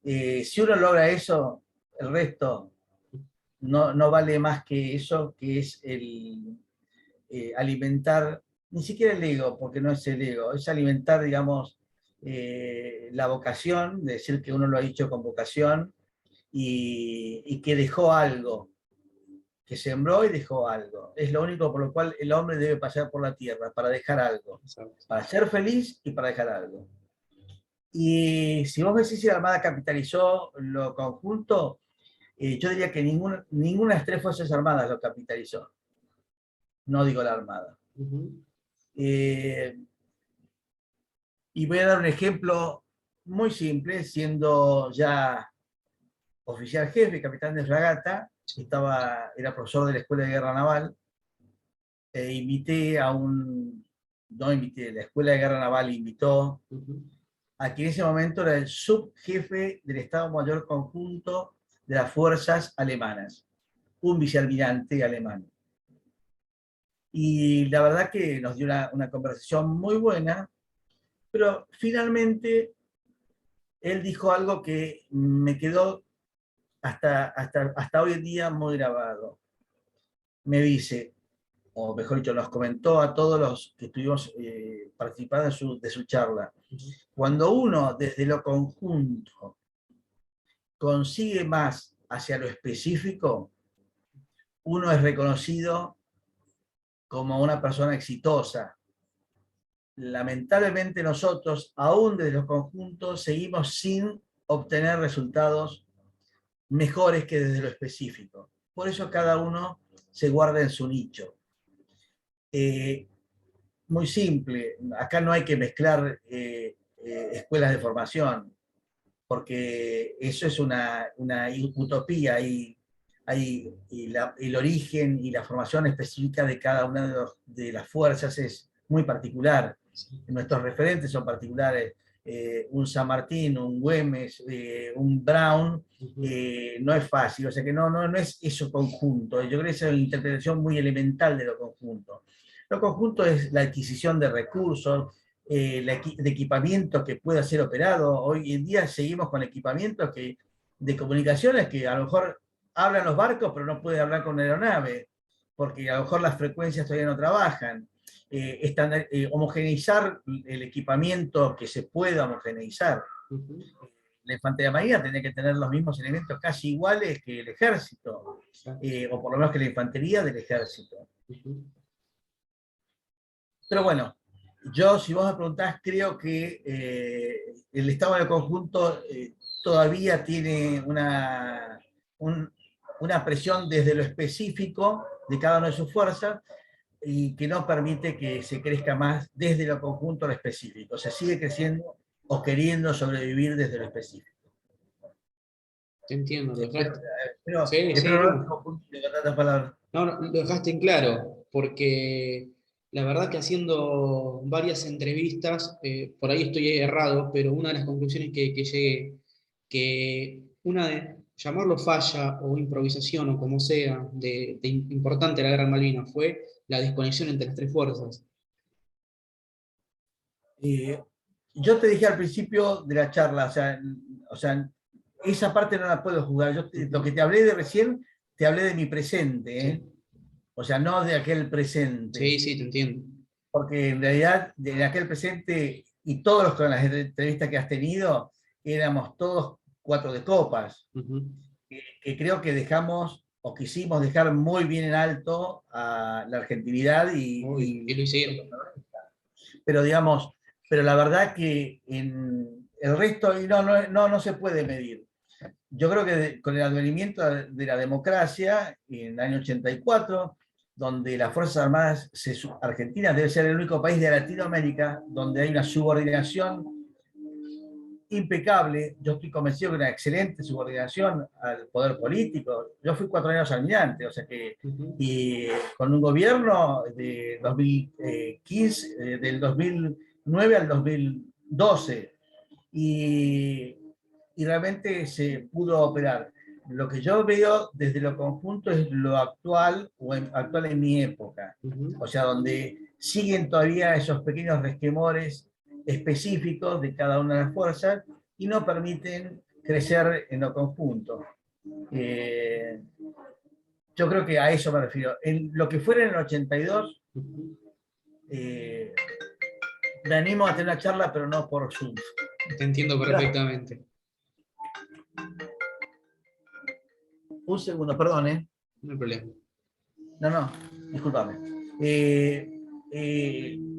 Si uno logra eso, el resto no vale más que eso, que es el alimentar, ni siquiera el ego, porque no es el ego, es alimentar, digamos, la vocación, de decir que uno lo ha hecho con vocación y que dejó algo, que sembró y dejó algo. Es lo único por lo cual el hombre debe pasar por la tierra, para dejar algo, Exacto. para ser feliz y para dejar algo. Y si vos me decís si la Armada capitalizó lo conjunto, yo diría que ninguna de las tres Fuerzas Armadas lo capitalizó. No digo la Armada. Ujú. Eh, y voy a dar un ejemplo muy simple, siendo ya oficial jefe, capitán de fragata, era profesor de la Escuela de Guerra Naval, invité a no invité, la Escuela de Guerra Naval invitó Ujú. a quien en ese momento era el subjefe del Estado Mayor Conjunto de las Fuerzas Alemanas, un vicealmirante alemán. Y la verdad que nos dio una conversación muy buena, pero finalmente él dijo algo que me quedó hasta hoy en día muy grabado. Me dice, o mejor dicho, nos comentó a todos los que estuvimos participando de su charla, Ujú. cuando uno desde lo conjunto consigue más hacia lo específico, uno es reconocido como una persona exitosa. Lamentablemente nosotros, aún desde los conjuntos, seguimos sin obtener resultados mejores que desde lo específico. Por eso cada uno se guarda en su nicho. Muy simple, acá no hay que mezclar escuelas de formación, porque eso es una utopía y el origen y la formación específica de cada una de las fuerzas es muy particular. Sí. Nuestros referentes son particulares. Un San Martín, un Güemes, un Brown, Ujú. no es fácil, o sea que no es eso conjunto. Yo creo que esa es una interpretación muy elemental de lo conjunto. Lo conjunto es la adquisición de recursos, de equipamiento que pueda ser operado. Hoy en día seguimos con equipamientos de comunicaciones que a lo mejor hablan los barcos, pero no puede hablar con una aeronave, porque a lo mejor las frecuencias todavía no trabajan. Homogeneizar el equipamiento que se pueda homogeneizar. Ujú. La infantería marina tendría que tener los mismos elementos casi iguales que el ejército, Exacto. o por lo menos que la infantería del ejército. Ujú. Pero bueno, yo, si vos me preguntás, creo que el Estado del conjunto todavía tiene una presión desde lo específico de cada una de sus fuerzas y que no permite que se crezca más desde lo conjunto a lo específico. O sea, sigue creciendo o queriendo sobrevivir desde lo específico. Te entiendo, lo Espero, dejaste. Sí, espero sí, no haber no. confundido con tantas palabras. No, lo dejaste en claro, porque la verdad que haciendo varias entrevistas, por ahí estoy errado, pero una de las conclusiones que llegué, que una de, llamarlo falla o improvisación o como sea, de importante la guerra de Malvinas, fue la desconexión entre las tres fuerzas. Eh, yo te dije al principio de la charla, o sea, esa parte no la puedo jugar. Lo Ujú. que te hablé de recién, te hablé de mi presente, ¿eh? Sí, o sea, no de aquel presente, Sí, sí, te entiendo. porque en realidad de aquel presente y todos los con las entrevistas que has tenido, éramos todos cuatro de copas, Ujú. que creo que dejamos o quisimos dejar muy bien en alto a la argentinidad Uy, y lo hicieron. pero digamos, pero la verdad que en el resto y no se puede medir. Yo creo que con el advenimiento de la democracia en el año 84, donde las Fuerzas Armadas Argentinas debe ser el único país de Latinoamérica donde hay una subordinación impecable. Yo estoy convencido que una excelente subordinación al poder político. Yo fui 4 años almirante, o sea que, Ujú. y con un gobierno de 2015, del 2009 al 2012, y, y realmente se pudo operar. Lo que yo veo desde lo conjunto es lo actual, actual en mi época, Ujú. o sea, donde siguen todavía esos pequeños resquemores específicos de cada una de las fuerzas y no permiten crecer en lo conjunto. Eh, yo creo que a eso me refiero. En lo que fuera en el 82, Ujú. eh, me animo a tener una charla, pero no por Zoom. Te entiendo Gracias. perfectamente. Un segundo, perdón, ¿eh? No hay problema. No, discúlpame. Eh,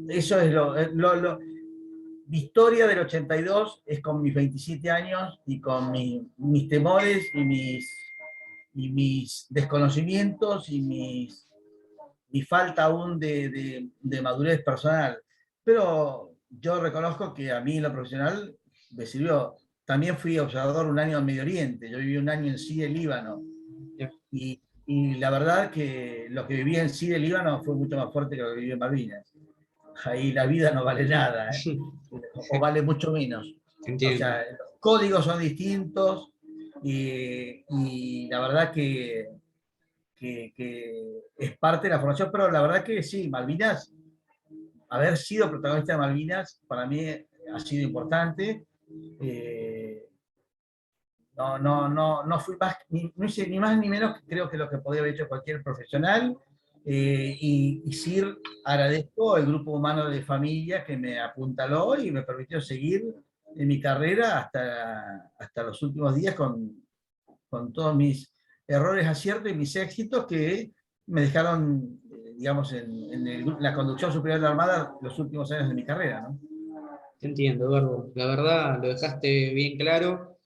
eso es mi historia del 82 es con mis 27 años y con mis temores y mis desconocimientos y mi falta aún de madurez personal. Pero yo reconozco que a mí en lo profesional me sirvió. También fui observador un año en Medio Oriente. Yo viví un año en Siria y Líbano. Ya. Y la verdad que lo que viví en Siria y Líbano fue mucho más fuerte que lo que viví en Malvinas. Ahí la vida no vale nada, ¿eh? O vale mucho menos. Te O entiendo. sea, los códigos son distintos y la verdad que es parte de la formación, pero la verdad que sí, Malvinas, haber sido protagonista de Malvinas para mí ha sido importante. Eh, no fui más, no hice ni más ni menos, creo que lo que podría haber hecho cualquier profesional. Y sí agradezco al grupo humano de familia que me apuntaló y me permitió seguir en mi carrera hasta los últimos días con todos mis errores, aciertos y mis éxitos que me dejaron, digamos, en la conducción superior de la Armada los últimos años de mi carrera, ¿no? Te entiendo, Eduardo. La verdad, lo dejaste bien claro.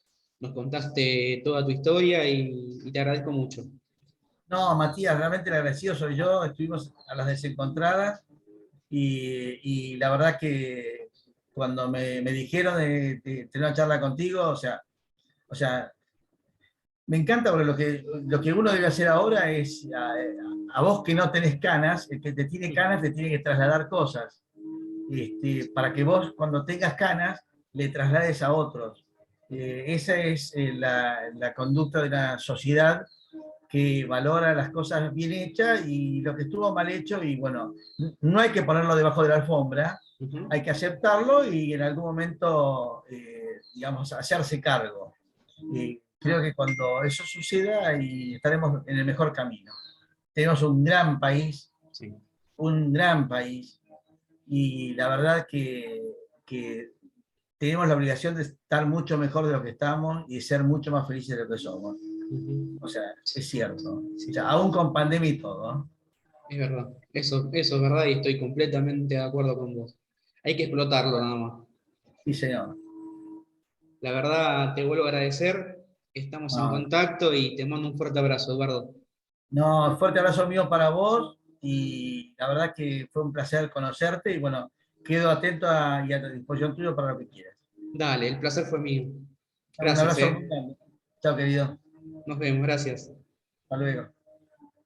Nos contaste toda tu historia y te agradezco mucho. No, Matías, realmente el agradecido soy yo, estuvimos a las desencontradas y la verdad que cuando me dijeron de tener una charla contigo, o sea, me encanta porque lo que uno debe hacer ahora es, a vos que no tenés canas, el que te tiene canas te tiene que trasladar cosas, para que vos cuando tengas canas le traslades a otros. Esa es la conducta de la sociedad que valora las cosas bien hechas y lo que estuvo mal hecho, y bueno, no hay que ponerlo debajo de la alfombra, Ujú. hay que aceptarlo y en algún momento, digamos, hacerse cargo. Y creo que cuando eso suceda y estaremos en el mejor camino. Tenemos Sí. un gran país, y la verdad que tenemos la obligación de estar mucho mejor de lo que estamos y ser mucho más felices de lo que somos. Ujú. O sea, Sí, es cierto. O sí, sea, aún con pandemia y todo, ¿no? es verdad. Eso es verdad y estoy completamente de acuerdo con vos. Hay que explotarlo nada más. Sí, señor. La verdad, te vuelvo a agradecer. Estamos en No, contacto y te mando un fuerte abrazo, Eduardo. no, fuerte abrazo mío para vos y la verdad que fue un placer conocerte y bueno, quedo atento y a disposición tuyo para lo que quieras. Dale, el placer fue mío. Un Gracias, abrazo muy ¿eh? grande. Chao, querido. Nos vemos, gracias. Hasta luego.